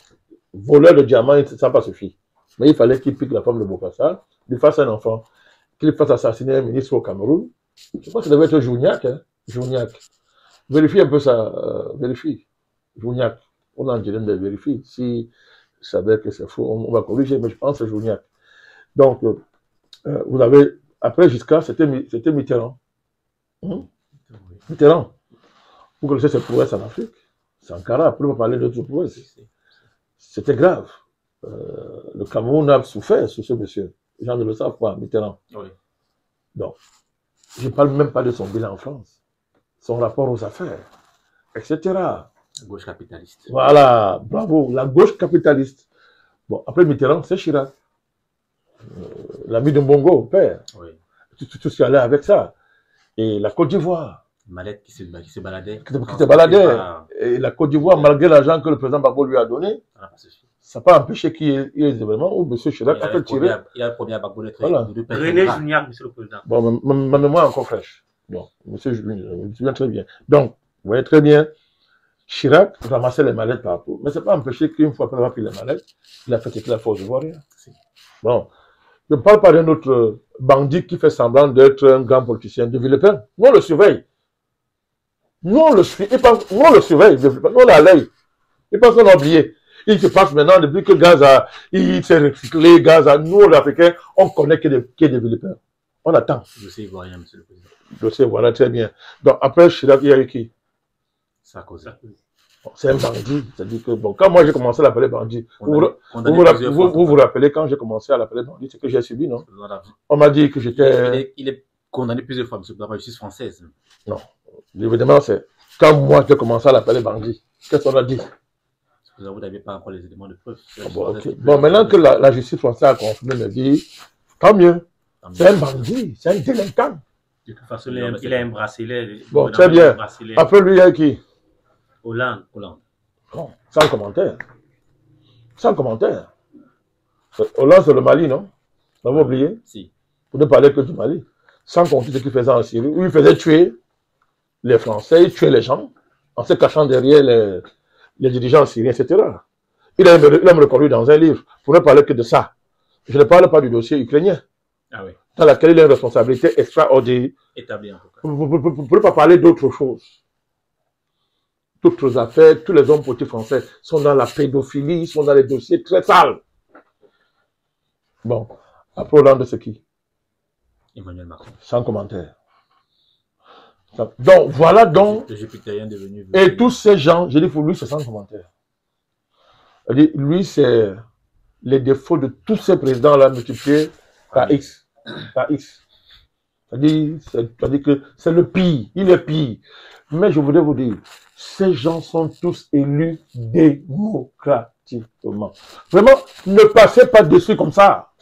Voleur de diamants, ça n'a pas suffi. Mais il fallait qu'il pique la femme de Bokassa, lui fasse un enfant, qu'il fasse assassiner un ministre au Cameroun. Je pense que ça devait être Jougnac. Hein? Jougnac. Vérifie un peu ça. Vérifie. Jougnac. On en dirait de vérifier. Si je savais que c'est faux, on va corriger, mais je pense que c'est Jougnac. Donc, vous avez, après Giscard, c'était Mitterrand. Mitterrand. Vous connaissez ses prouesses en Afrique. Sankara, après on va parler d'autres prouesses. C'était grave. Le Cameroun a souffert sur ce monsieur. Les gens ne le savent pas, Mitterrand. Oui. Donc, je ne parle même pas de son bilan en France. Son rapport aux affaires, etc. La gauche capitaliste. Voilà, bravo, la gauche capitaliste. Bon, après Mitterrand, c'est Chirac. L'ami de Bongo, père. Oui. Tout ce qui allait avec ça. Et la Côte d'Ivoire. Mallette qui se baladait. Qui se baladait. Et la Côte d'Ivoire, malgré l'argent que le président Gbagbo lui a donné, ça n'a pas empêché qu'il y ait des événements où M. Chirac a fait tirer. Il a le premier à Gbagbo d'être René Juniac, monsieur le président. Bon, ma mémoire est encore fraîche. Bon, monsieur, je me souviens très bien. Donc, vous voyez très bien, Chirac ramassait les mallettes partout. Mais ça n'a pas empêché qu'une fois qu'il a pris les mallettes, il a fait tirer la force ivoirienne. Bon. Je ne parle pas d'un autre bandit qui fait semblant d'être un grand politicien de Villepin. Nous, on le surveille. Nous, on le surveille. Nous, on l'a à l'œil. Il pense qu'on a oublié. Il se passe maintenant, depuis que Gaza, il s'est recyclé, Gaza, nous, les Africains, on connaît qu'il y a des Villepin. On attend. Je sais ivoirien, monsieur le président. Je sais, voilà, très bien. Donc, après Chirac, il y a eu qui? Sarkozy. C'est un bandit. C'est-à-dire que, bon, quand moi j'ai commencé à l'appeler bandit, vous vous rappelez quand j'ai commencé à l'appeler bandit, c'est que j'ai subi, non? On m'a dit que j'étais. Il est condamné plusieurs fois, monsieur, par la justice française. Non. Évidemment, c'est quand moi j'ai commencé à l'appeler bandit. Qu'est-ce qu'on a dit? Vous n'avez pas encore les éléments de preuve. Bon, maintenant que la justice française a confirmé me dit, tant mieux. C'est un bandit, c'est un délinquant. De toute façon, il a un bracelet. Bon, très bien. Après lui, il y a qui? Hollande. Non, sans commentaire. Sans commentaire. Hollande, c'est le Mali, non? Vous avez oublié? Si. Pour ne parler que du Mali. Sans compter ce qu'il faisait en Syrie, où il faisait tuer les Français, il tuait les gens, en se cachant derrière les dirigeants syriens, etc. Il a me reconnu dans un livre. Pour ne parler que de ça. Je ne parle pas du dossier ukrainien. Ah oui. Dans laquelle il a une responsabilité extraordinaire. Établie en tout cas. Vous ne pouvez pas parler d'autre chose. D'autres affaires, tous les hommes politiques français sont dans la pédophilie, sont dans les dossiers très sales. Bon, après Hollande, c'est qui? Emmanuel Macron. Sans commentaire. Donc, voilà donc. Le jupitérien devenu. Et tous ces gens, je dis pour lui, c'est sans commentaire. Lui, c'est les défauts de tous ces présidents-là multipliés par X. Par X. C'est-à-dire que c'est le pire. Il est pire. Mais je voudrais vous dire, ces gens sont tous élus démocratiquement. Vraiment, ne passez pas dessus comme ça.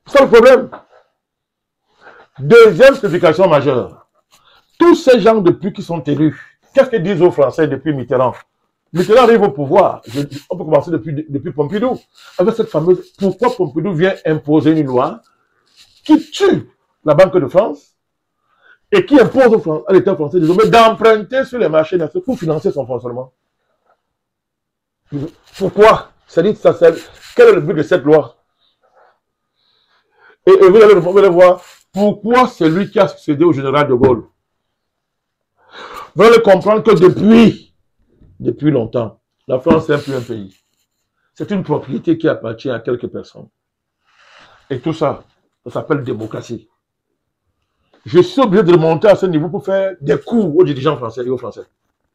C'est le problème. Deuxième signification majeure. Tous ces gens, depuis qu'ils sont élus, qu'est-ce qu'ils disent aux Français depuis Mitterrand? Mitterrand arrive au pouvoir. On peut commencer depuis Pompidou. Avec cette fameuse... Pourquoi Pompidou vient imposer une loi qui tue la Banque de France et qui impose à l'État français désormais d'emprunter sur les marchés nationaux pour financer son fonctionnement? Pourquoi? C'est-à-dire, quel est le but de cette loi? Et vous allez voir pourquoi c'est lui qui a succédé au général de Gaulle. Vous allez comprendre que depuis longtemps, la France n'est plus un pays. C'est une propriété qui appartient à quelques personnes. Et tout ça, ça s'appelle démocratie. Je suis obligé de remonter à ce niveau pour faire des cours aux dirigeants français et aux Français.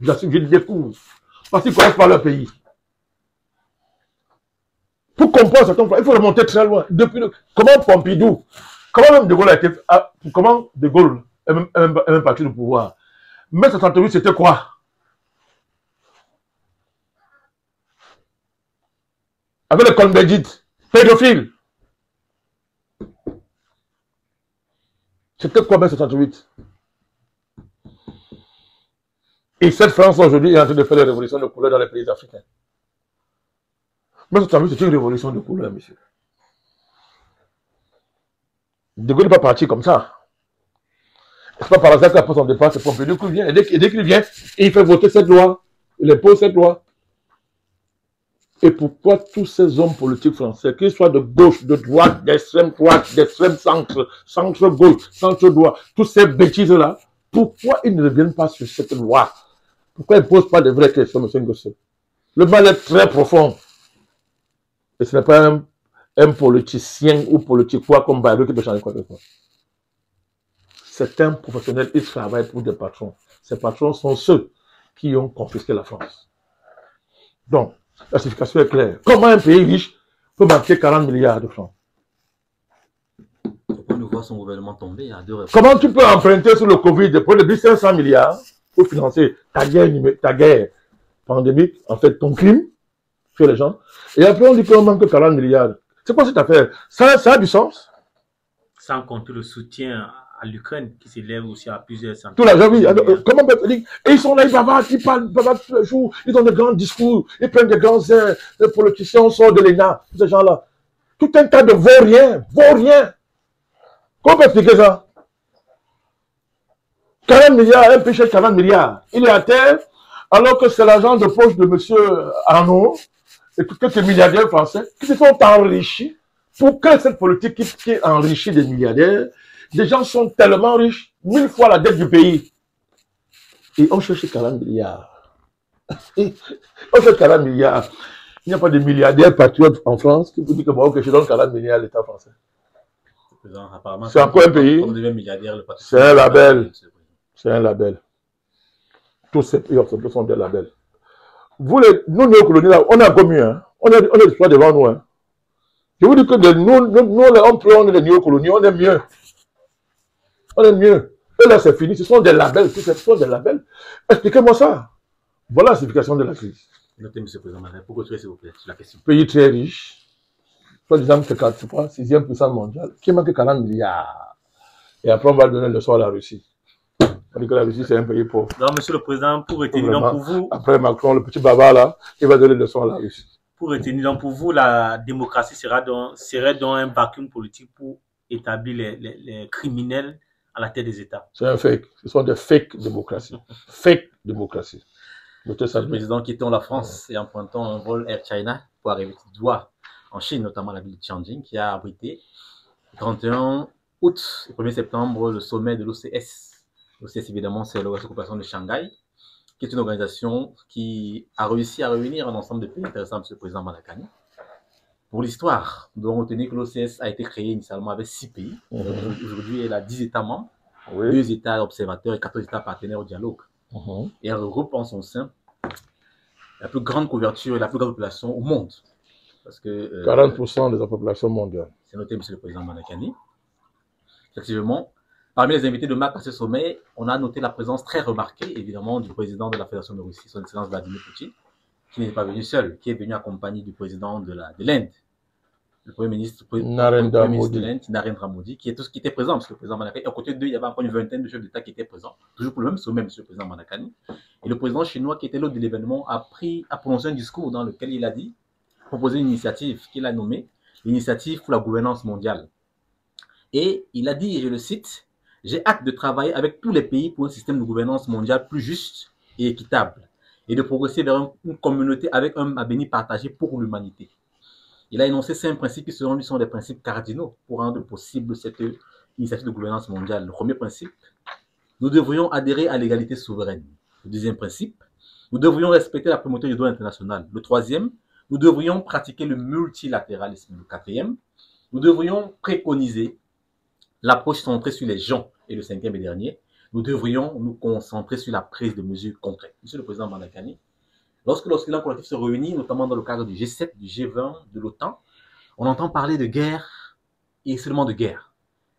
Je dis des cours. Parce qu'ils ne connaissent pas leur pays. Pour comprendre certains fois, il faut remonter très loin. Comment Pompidou, comment même De Gaulle a été... Comment De Gaulle est même parti du pouvoir. Mais 68, c'était quoi? Avec le Cohn-Bendit, pédophile. C'était quoi mai 68? Et cette France aujourd'hui est en train de faire des révolutions de couleur dans les pays africains. Mai 68, c'est une révolution de couleur, monsieur. De Gaulle n'est pas parti comme ça. C'est pas par hasard qu'après son départ, c'est Pompidou qui vient. Et dès qu'il vient, il fait voter cette loi. Il impose cette loi. Et pourquoi tous ces hommes politiques français, qu'ils soient de gauche, de droite, d'extrême centre, centre-gauche, centre-droit, toutes ces bêtises-là, pourquoi ils ne reviennent pas sur cette loi? Pourquoi ils ne posent pas de vraies questions, M. Ngossé? Le mal est très profond. Et ce n'est pas un politicien ou politiquois comme Bayrou qui peut changer quoi que ce soit. C'est un professionnel, il travaille pour des patrons. Ces patrons sont ceux qui ont confisqué la France. Donc, la signification est claire. Comment un pays riche peut manquer 40 milliards de francs? Pourquoi nous voit son gouvernement tomber à 2 reprises? Comment tu peux emprunter sur le Covid de près de 500 milliards pour financer ta guerre pandémique, en fait ton crime sur les gens, et après on dit qu'on manque 40 milliards. C'est quoi cette affaire? Ça a du sens? Sans compter le soutien à l'Ukraine, qui s'élève aussi à plusieurs centaines. Tout l'argent, oui. Comment on peut dire? Et ils sont là, ils bavardent, ils parlent tous les jours, ils ont des grands discours, ils prennent des grands airs, les politiciens sortent de l'ENA, tous ces gens-là. Tout un tas de vauriens. Comment on peut expliquer ça? 40 milliards, un péché de 40 milliards. Il est à terre, alors que c'est l'argent de poche de M. Arnaud et quelques milliardaires français qui se sont enrichis. Pour que cette politique qui enrichit des milliardaires, des gens sont tellement riches, 1000 fois la dette du pays. Et on cherche 40 milliards. On cherche 40 milliards. Il n'y a pas de milliardaires patriotes en France qui vous disent que bon, que je donne 40 milliards à l'État français. C'est encore un pays. C'est un label. C'est un label. Tous ces pays occidentaux sont des labels. Nous, néocoloniaux, on a encore mieux. Hein. On a l'histoire devant nous. Hein. Je vous dis que on est des néocoloniaux, on est mieux. On est mieux. Et là, c'est fini. Ce sont des labels. Ce sont des labels. Expliquez-moi ça. Voilà la signification de la crise. Notez, M. le Président, pour continuer, s'il vous plaît, sur la question. Pays très riche. Soit disant que c'est 6e puissance mondiale. Qui manque 40 milliards. Et après, on va donner le soir à la Russie. On dit que la Russie, c'est un pays pauvre. Non, Monsieur le Président, pour retenir donc pour vous... Après Macron, le petit bavard là, il va donner le soir à la Russie. Pour retenir donc pour vous, la démocratie serait donc un vacuum politique pour établir les criminels à la tête des États. C'est un fake. Ce sont des fake démocraties. Fake démocratie. Le président quittant la France et empruntant un vol Air China pour arriver tout droit en Chine, notamment la ville de Tianjin, qui a abrité le 31 août et 1er septembre le sommet de l'OCS. L'OCS, évidemment, c'est l'Organisation de coopération de Shanghai, qui est une organisation qui a réussi à réunir un ensemble de pays intéressants, M. le Président Mandakani. Pour l'histoire, nous devons retenir que l'OCS a été créé initialement avec 6 pays. Aujourd'hui, elle a 10 États membres, 2 États observateurs et 14 États partenaires au dialogue. Et elle regroupe en son sein la plus grande couverture et la plus grande population au monde. Parce que 40% de la population mondiale. C'est noté, M. le Président Mandakani. Effectivement, parmi les invités de marque à ce sommet, on a noté la présence très remarquée, évidemment, du président de la Fédération de Russie, son Excellence Vladimir Poutine, qui n'est pas venu seul, qui est venu accompagné du président de l'Inde, le Premier ministre de l'Inde, Narendra Modi, qui était présent, parce que le président Mandakani. Et à côté d'eux, il y avait encore une vingtaine de chefs d'État qui étaient présents, toujours pour le même sommet, M. le président Mandakani. Et le président chinois, qui était l'hôte de l'événement, a prononcé un discours dans lequel il a dit, proposé une initiative qu'il a nommée l'initiative pour la gouvernance mondiale. Et il a dit, et je le cite, « J'ai hâte de travailler avec tous les pays pour un système de gouvernance mondiale plus juste et équitable et de progresser vers une communauté avec un avenir partagé pour l'humanité. » Il a énoncé 5 principes qui, selon lui, sont des principes cardinaux pour rendre possible cette initiative de gouvernance mondiale. Le premier principe, nous devrions adhérer à l'égalité souveraine. Le deuxième principe, nous devrions respecter la primauté du droit international. Le troisième, nous devrions pratiquer le multilatéralisme. Le quatrième, nous devrions préconiser l'approche centrée sur les gens. Et le cinquième et dernier, nous devrions nous concentrer sur la prise de mesures concrètes. Monsieur le Président Mandakani, lorsque l'Occident collectif se réunit, notamment dans le cadre du G7, du G20, de l'OTAN, on entend parler de guerre et seulement de guerre.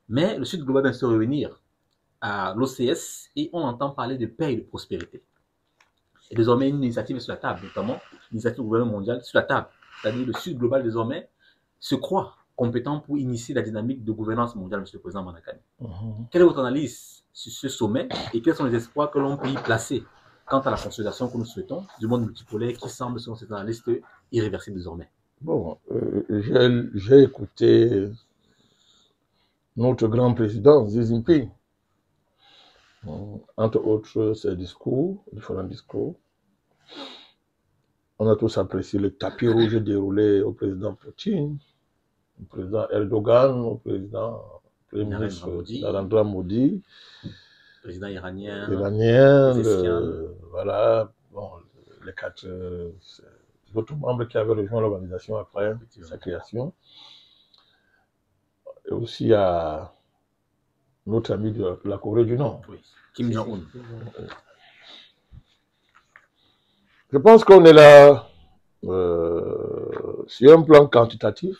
Mais le Sud global vient se réunir à l'OCS et on entend parler de paix et de prospérité. Et désormais, une initiative est sur la table, notamment l'initiative du gouvernement mondial sur la table. C'est-à-dire le Sud global désormais se croit compétent pour initier la dynamique de gouvernance mondiale, M. le Président Mandakani. Quelle est votre analyse sur ce sommet et quels sont les espoirs que l'on peut y placer quant à la consolidation que nous souhaitons du monde multipolaire qui semble, selon cette analyste, irréversible désormais? Bon, j'ai écouté notre grand président, Xi Jinping, entre autres ses discours, différents discours. On a tous apprécié le tapis rouge déroulé au président Poutine, au président Erdogan, au président Premier ministre Narendra Modi, président iranien, voilà, bon, les 4 autres membres qui avaient rejoint l'organisation après sa création. Et aussi à notre ami de la Corée du Nord. Oui. Kim Jong-un. Je pense qu'on est là sur un plan quantitatif.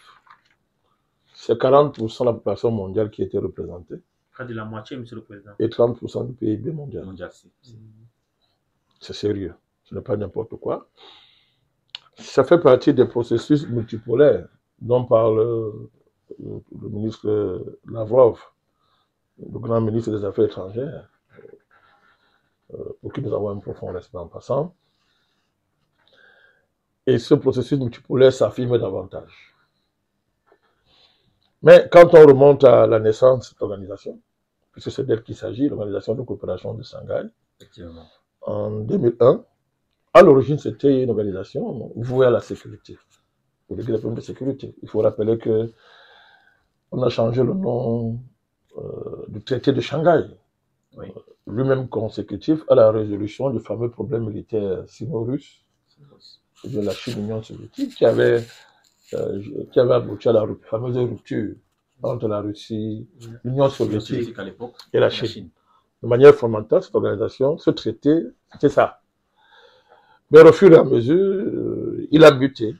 C'est 40% de la population mondiale qui était représentée. Près de la moitié, Monsieur le Président. Et 30% du PIB mondial. C'est sérieux. Ce n'est pas n'importe quoi. Ça fait partie des processus multipolaires dont parle le ministre Lavrov. le grand ministre des Affaires étrangères, pour qui nous avons un profond respect en passant. Et ce processus multipolaire s'affirme davantage. Mais quand on remonte à la naissance de cette organisation, puisque c'est d'elle qu'il s'agit, l'Organisation de coopération de Shanghai, en 2001, à l'origine, c'était une organisation vouée à la sécurité, pour régler les problèmes de sécurité. Il faut rappeler que on a changé le nom du traité de Shanghai, oui, lui-même consécutif à la résolution du fameux problème militaire sino-russe de la Chine-Union soviétique qui avait abouti à la fameuse rupture entre la Russie, l'Union soviétique et la Chine. De manière fondamentale, cette organisation, ce traité, c'était ça. Mais au fur et à mesure, il a muté.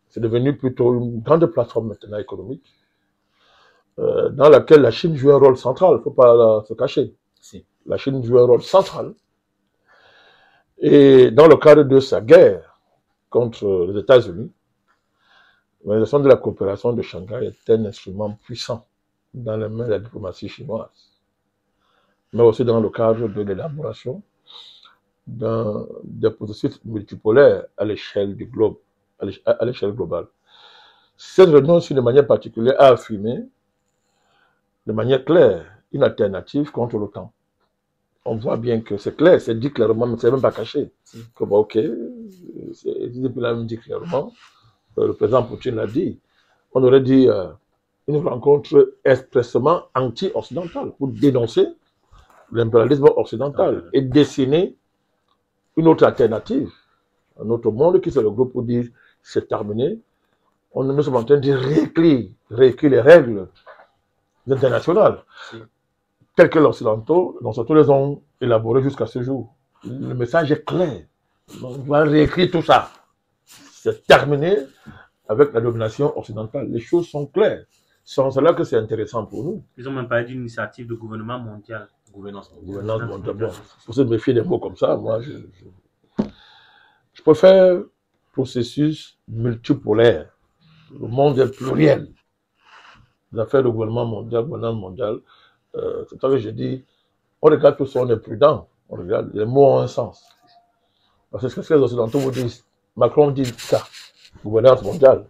C'est devenu plutôt une grande plateforme maintenant économique, dans laquelle la Chine joue un rôle central, il ne faut pas se cacher. Si. La Chine joue un rôle central. Et dans le cadre de sa guerre contre les États-Unis, l'organisation de la coopération de Shanghai est un instrument puissant dans les mains de la diplomatie chinoise, mais aussi dans le cadre de l'élaboration des processus multipolaires à l'échelle du globe, à l'échelle globale. Cette réunion, aussi, de manière particulière, a affirmé de manière claire une alternative contre l'OTAN. On voit bien que c'est clair, c'est dit clairement, mais c'est même pas caché. Comme, ok, depuis là, on dit clairement, le président Poutine l'a dit, on aurait dit une rencontre expressément anti-occidentale pour dénoncer l'impérialisme occidental et dessiner une autre alternative, un autre monde qui se regroupe pour dire c'est terminé. Nous sommes en train de réécrire les règles internationales telles que les Occidentaux les ont élaborées jusqu'à ce jour. Le message est clair. On va réécrire tout ça. C'est terminé avec la domination occidentale. Les choses sont claires. C'est en cela que c'est intéressant pour nous. Ils ont même parlé d'une initiative de gouvernement mondial. Gouvernance mondiale. Bon, pour se méfier des mots comme ça, moi, je préfère processus multipolaire. Le monde est pluriel. Les affaires de gouvernement mondial, gouvernance mondiale, c'est ça que je dis, on regarde tout ça, on est prudent. On regarde, les mots ont un sens. Parce que ce que les Occidentaux vous disent, Macron dit ça, gouvernance mondiale.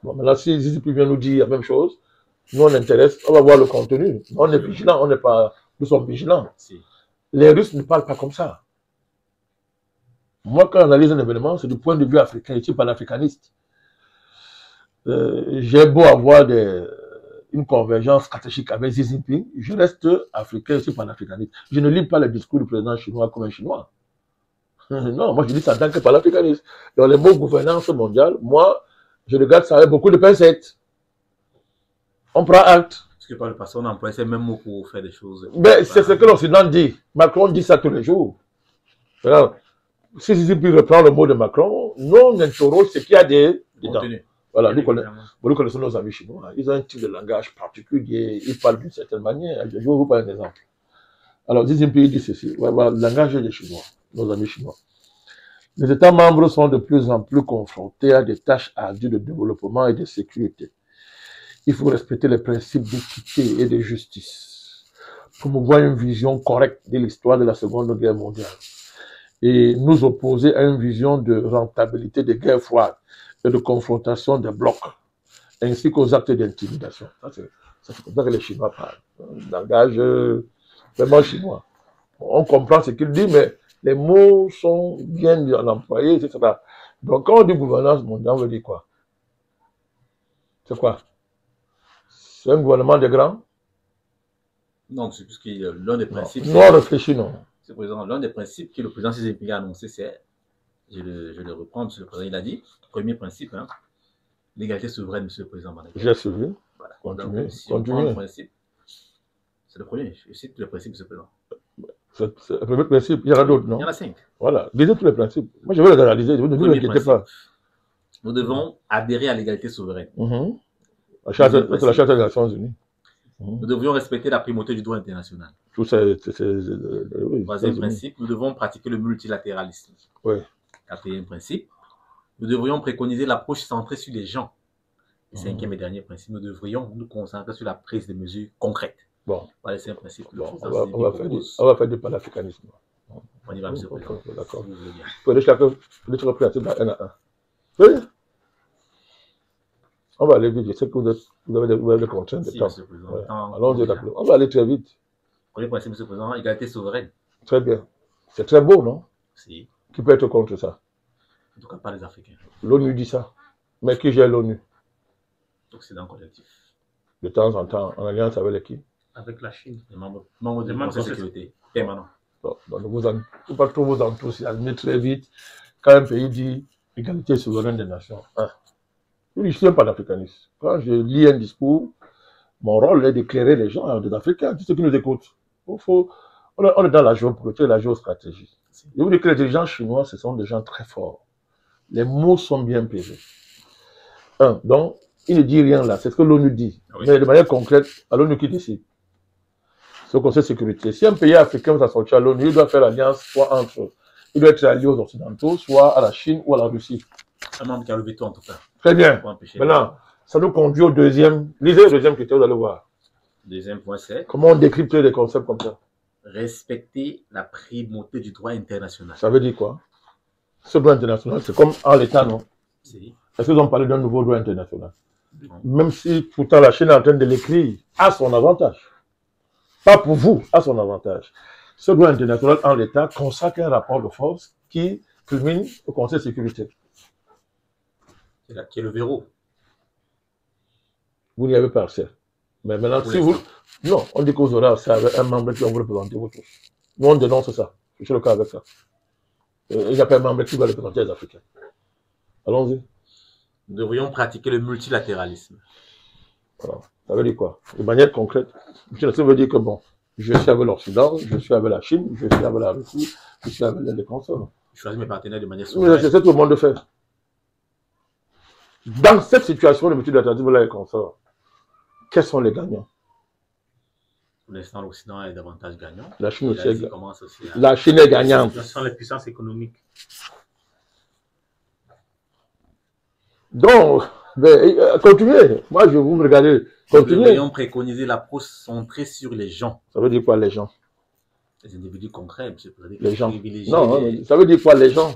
Bon, maintenant, si Zizi vient nous dire la même chose, nous on intéresse, on va voir le contenu. On est vigilant, nous sommes vigilants. Les Russes ne parlent pas comme ça. Moi, quand j'analyse un événement, c'est du point de vue africain, je suis panafricaniste. J'ai beau avoir une convergence stratégique avec Xi Jinping, je reste africain, je suis panafricaniste. Je ne lis pas le discours du président chinois comme un chinois. Non, moi je dis ça en tant que panafricaniste. Dans les mots gouvernance mondiale, moi, je regarde ça avec beaucoup de pincettes. On prend acte. Parce que par le passé, on a employé ces mêmes mots pour faire des choses. Mais c'est ce que l'Occident dit. Macron dit ça tous les jours. Alors, si Xi Jinping reprend le mot de Macron, nous on interroge ce qu'il y a dedans. Voilà, nous connaissons nos amis chinois. Ils ont un type de langage particulier. Ils parlent d'une certaine manière. Je vais vous prendre un exemple. Alors, Xi Jinping dit ceci. Voilà, le langage des Chinois, nos amis chinois. Les États membres sont de plus en plus confrontés à des tâches ardues de développement et de sécurité. Il faut respecter les principes d'équité et de justice, promouvoir une vision correcte de l'histoire de la Seconde Guerre mondiale et nous opposer à une vision de rentabilité des guerres froides et de confrontation des blocs, ainsi qu'aux actes d'intimidation. C'est comme ça que les Chinois parlent. Un langage vraiment chinois. On comprend ce qu'il dit, mais les mots sont bien employés, etc. Donc, quand on dit gouvernance mondiale, on veut dire quoi? C'est quoi? C'est un gouvernement des grands? Non, c'est parce que l'un des principes... Non, réfléchis, non. C'est l'un des principes que le président Xi Jinping a annoncé, c'est, je le reprends, monsieur le président, il a dit, premier principe, hein, l'égalité souveraine, monsieur le président. J'ai suivi. Voilà. Continuez. Donc, si on prend le principe, c'est le premier, je cite tous les principes, monsieur le président. C'est le premier principe, il y en a d'autres, non? Il y en a 5. Voilà, lisez tous les principes. Moi, je vais les analyser, ne vous inquiétez pas. Nous devons adhérer à l'égalité souveraine. C'est la Charte des Nations Unies. Nous devrions respecter la primauté du droit international. Tout ça, Troisième principe, nous devons pratiquer le multilatéralisme. Oui. Quatrième principe, nous devrions préconiser l'approche centrée sur les gens. Et cinquième et dernier principe, nous devrions nous concentrer sur la prise de mesures concrètes. Bon. Voilà, c'est un principe. Bon, on va faire du panafricanisme. On y va, monsieur le président. D'accord. Si vous voulez bien. Pour les chacun, les représenter dans 1 à 1. Oui. On va aller vite. Je sais que vous avez des contraintes de Si, temps. monsieur le président. Ouais. Temps, Allons-y, déjà. d'accord. On va aller très vite. Premier principe, monsieur le président, égalité souveraine. Très bien. C'est très beau, non? Si. Qui peut être contre ça? En tout cas, pas les Africains. L'ONU dit ça. Mais qui gère l'ONU? Occident collectif. De temps en temps, en alliance avec les qui? Avec la Chine. Les membres du membres Conseil de du sécurité permanent. Donc, vous pas trop vous enthousiasmer très vite quand un pays dit égalité souveraine des nations. Hein? Je suis un panafricaniste. Quand je lis un discours, mon rôle est d'éclairer les gens, des Africains, tous ceux qui nous écoutent. On est dans la géopolitique et la géostratégie. Je vous dis que les dirigeants chinois, ce sont des gens très forts. Les mots sont bien pesés. Donc, il ne dit rien là, c'est ce que l'ONU dit. Oui. Mais de manière concrète, à l'ONU qui décide. C'est au Conseil de sécurité. Si un pays africain veut s'associer à l'ONU, il doit faire alliance soit entre, il doit être allié aux Occidentaux, soit à la Chine ou à la Russie. Un membre qui a le veto en tout cas. Très bien. Maintenant, ça nous conduit au deuxième. Lisez le deuxième critère, vous allez voir. Deuxième point, c'est comment on décrypte des concepts comme ça. Respecter la primauté du droit international. Ça veut dire quoi? Ce droit international, c'est comme en l'État, non? Si. Est-ce qu'ils ont parlé d'un nouveau droit international? Non. Même si pourtant la Chine est en train de l'écrire à son avantage. Pas pour vous, à son avantage. Ce droit international en l'État consacre un rapport de force qui culmine au Conseil de sécurité. C'est là qui est le verrou. Vous n'y avez pas accès. Mais maintenant, si vous... Non, on dit que vous aurez accès avec un membre qui va vous représenter vous tous. Nous, on dénonce ça. Je suis le cas avec ça. Il n'y a pas un membre qui va représenter les Africains. Allons-y. Nous devrions pratiquer le multilatéralisme. Voilà. Ça veut dire quoi? De manière concrète, ça veut dire que bon, je suis avec l'Occident, je suis avec la Chine, je suis avec la Russie, je suis avec les consorts. Je choisis mes partenaires de manière souveraine. Mais c'est ça que tout le monde fait. Dans cette situation de multilatéralisme là et consorts, quels sont les gagnants? Pour l'instant, l'Occident est davantage gagnant. La Chine aussi est gagnante. À... La Chine est gagnante. Ce sont les puissances économiques. Donc, continuez. Moi, je vais vous regarder. Continuez. Nous devrions préconiser l'approche centrée sur les gens. Ça veut dire quoi, les gens? Les individus concrets, monsieur le président. Les gens. Non, ça veut dire quoi, les gens?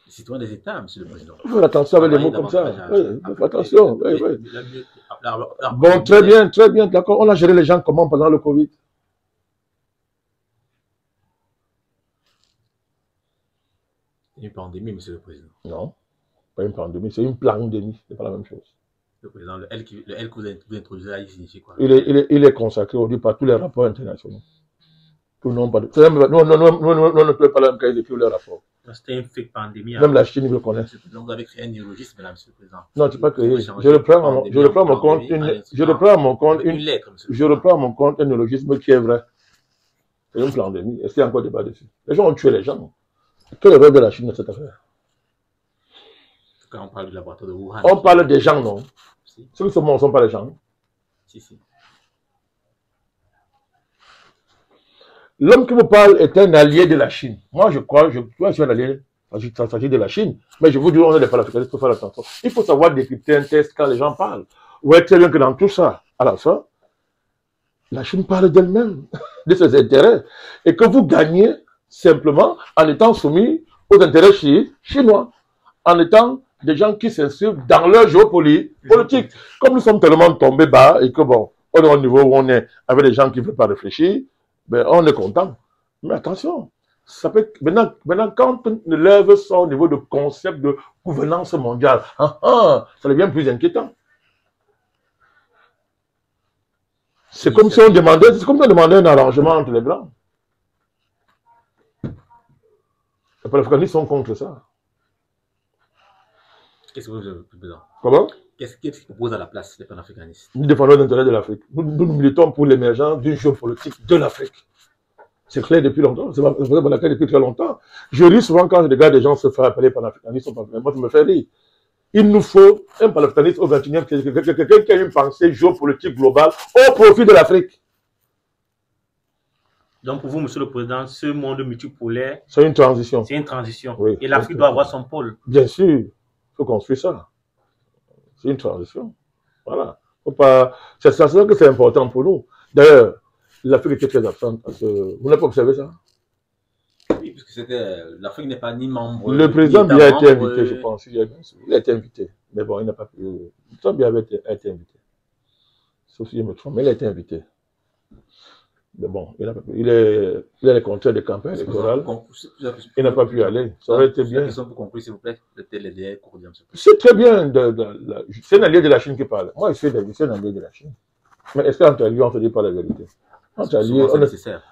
Les citoyens des États, monsieur le président. Faites attention avec les mots comme ça. Oui, faites attention. Oui, oui. Bon, très bien, d'accord. On a géré les gens comment pendant le Covid? Une pandémie, monsieur le président. Non, pas une pandémie, c'est une pandémie. C'est pas la même chose. Le président, le L que vous introduisez là, il signifie quoi? Il est consacré aujourd'hui par tous les rapports internationaux. Tout le monde pas de... Non, ne peut pas la même cas, ils écrivent les rapports. C'était une fake pandémie. Même la Chine, ils le connaissent. Vous avez créé un néologisme là, monsieur le président. Non, tu n'as pas créé. Je reprends à mon compte un néologisme qui est vrai. C'est une pandémie. Est-ce qu'il y a encore débat dessus? Les gens ont tué les gens. Quel est le rôle de la Chine dans cette affaire? Quand on parle du laboratoire de Wuhan. On parle des gens, non? Si. Ceux qui sont morts ne sont pas les gens. Si, si. L'homme qui vous parle est un allié de la Chine. Moi, je crois, je suis un allié. Il s'agit de la Chine. Mais je vous dis, on est des panafricanistes pour faire attention. Il faut savoir décrypter un test quand les gens parlent. Vous voyez très bien que dans tout ça, à la fin, la Chine parle d'elle-même, de ses intérêts. Et que vous gagnez simplement en étant soumis aux intérêts chinois. En étant des gens qui s'inscrivent dans leur géopolitique. Comme nous sommes tellement tombés bas et que bon, on est au niveau où on est avec des gens qui ne veulent pas réfléchir, ben, on est content. Mais attention, ça peut être, maintenant, quand on lève ça au niveau de concept de gouvernance mondiale, ça devient plus inquiétant. C'est comme si on demandait, un arrangement entre les Blancs. Les panafricanistes sont contre ça. Qu'est-ce que vous avez besoin? Comment? Qu'est-ce qu'ils proposent à la place des panafricanistes? Nous défendons les intérêts de l'Afrique. Nous militons pour l'émergence d'une géopolitique de l'Afrique. C'est clair depuis longtemps. C'est pour laquelle depuis très longtemps. Je ris souvent quand je regarde des gens se faire appeler panafricanistes. Moi, je me fais rire. Il nous faut un panafricaniste au XXIe siècle, quelqu'un qui a une pensée géopolitique globale au profit de l'Afrique. Donc pour vous, monsieur le président, ce monde multipolaire, c'est une transition. C'est une transition. Oui, et l'Afrique doit avoir son pôle. Bien sûr, il faut construire ça. C'est une transition. Voilà. C'est ça que c'est important pour nous. D'ailleurs, l'Afrique était très absente. Vous n'avez pas observé ça? Oui, parce que l'Afrique n'est pas ni membre. Le président Biya a été invité, je pense. Il a été invité. Mais bon, il n'a pas pu. Le président Biya a été invité. Sauf si je me trompe, mais il a été invité. Mais bon, il est les contrats de campagne électorale. Il n'a pas pu y aller. Ça aurait été bien. Une question pour conclure, s'il vous plaît. C'est très bien. C'est un allié de la Chine qui parle. Moi, je suis un allié de la Chine. Mais est-ce qu'entre alliés, on ne se dit pas la vérité? Entre alliés,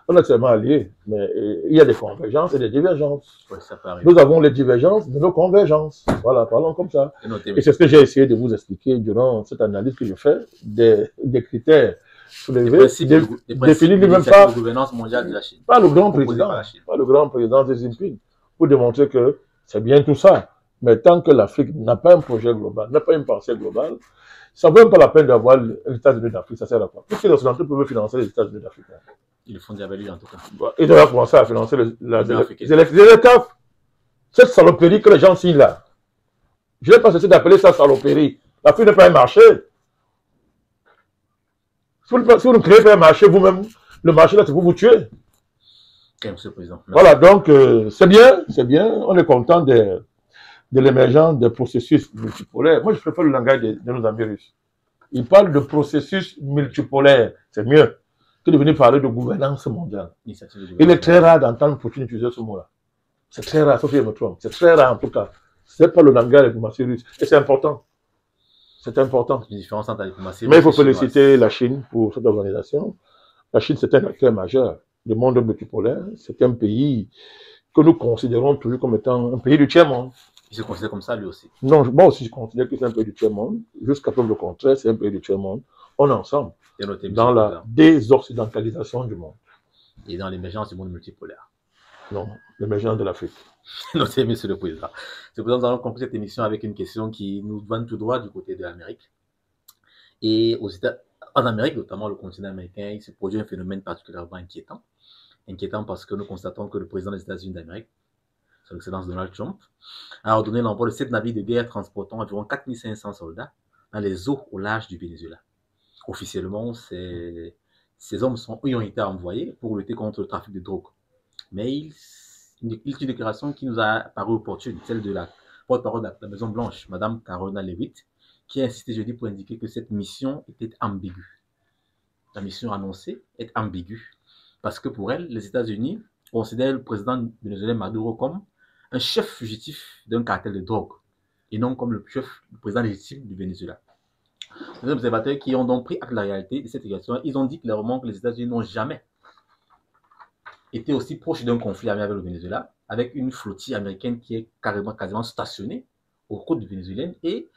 on est seulement alliés, mais il y a des convergences et des divergences. Ouais, ça peut arriver. Nous avons les divergences de nos convergences. Voilà, parlons comme ça. Et c'est ce que j'ai essayé de vous expliquer durant cette analyse que je fais des critères soulevés, définis même pas, gouvernance mondiale de la Chine. Pas le grand président, pas le grand président de Xi Jinping, pour démontrer que c'est bien tout ça. Mais tant que l'Afrique n'a pas un projet global, n'a pas une pensée globale, ça ne vaut même pas la peine d'avoir les États-Unis d'Afrique, ça sert à quoi? Puisque les Occidentaux peuvent financer les États-Unis d'Afrique. Ils le font déjà avec lui en tout cas. Ils doivent commencer à financer les étapes. Cette saloperie que les gens signent là. Je n'ai pas cessé d'appeler ça saloperie. L'Afrique n'est pas un marché. Si vous ne créez pas un marché vous-même, le marché là, c'est pour vous tuer. Okay, Monsieur le Président. Voilà, donc c'est bien. On est content de l'émergence des processus multipolaires. Moi, je préfère le langage de nos amis russes. Ils parlent de processus multipolaire. C'est mieux que de venir parler de gouvernance mondiale. Il est très rare d'entendre Poutine utiliser ce mot-là. C'est très rare, sauf que je me trompe. C'est très rare en tout cas. Ce n'est pas le langage de la diplomatie russe. Et c'est important. C'est important. Une différence entre la diplomatie. Mais il faut féliciter la Chine pour cette organisation. La Chine, c'est un acteur majeur du monde multipolaire. C'est un pays que nous considérons toujours comme étant un pays du tiers-monde. Il se considère comme ça lui aussi. Non, moi aussi je considère que c'est un pays du tiers-monde. Jusqu'à preuve le contraire, c'est un pays du tiers-monde. On est ensemble dans la désoccidentalisation du monde. Et dans l'émergence du monde multipolaire. Non, l'émergence de l'Afrique. Notez, Monsieur le Président. C'est pour ça que nous allons conclure cette émission avec une question qui nous donne tout droit du côté de l'Amérique. Et en Amérique, notamment le continent américain, il se produit un phénomène particulièrement inquiétant. Inquiétant parce que nous constatons que le président des États-Unis d'Amérique, son Excellence Donald Trump, a ordonné l'envoi de 7 navires de guerre transportant environ 4500 soldats dans les eaux au large du Venezuela. Officiellement, ces hommes ont été envoyés pour lutter contre le trafic de drogue. Mais il est une déclaration qui nous a paru opportune, celle de la porte-parole de la Maison-Blanche, Mme Carolina Leavitt, qui a insisté jeudi pour indiquer que cette mission était ambiguë. La mission annoncée est ambiguë parce que pour elle, les États-Unis considèrent le président vénézuélien Maduro comme un chef fugitif d'un cartel de drogue et non comme le président légitime du Venezuela. Les observateurs qui ont donc pris acte de la réalité de cette situation, ils ont dit clairement que les États-Unis n'ont jamais été aussi proches d'un conflit armé avec le Venezuela, avec une flottille américaine qui est quasiment stationnée aux côtes vénézuéliennes et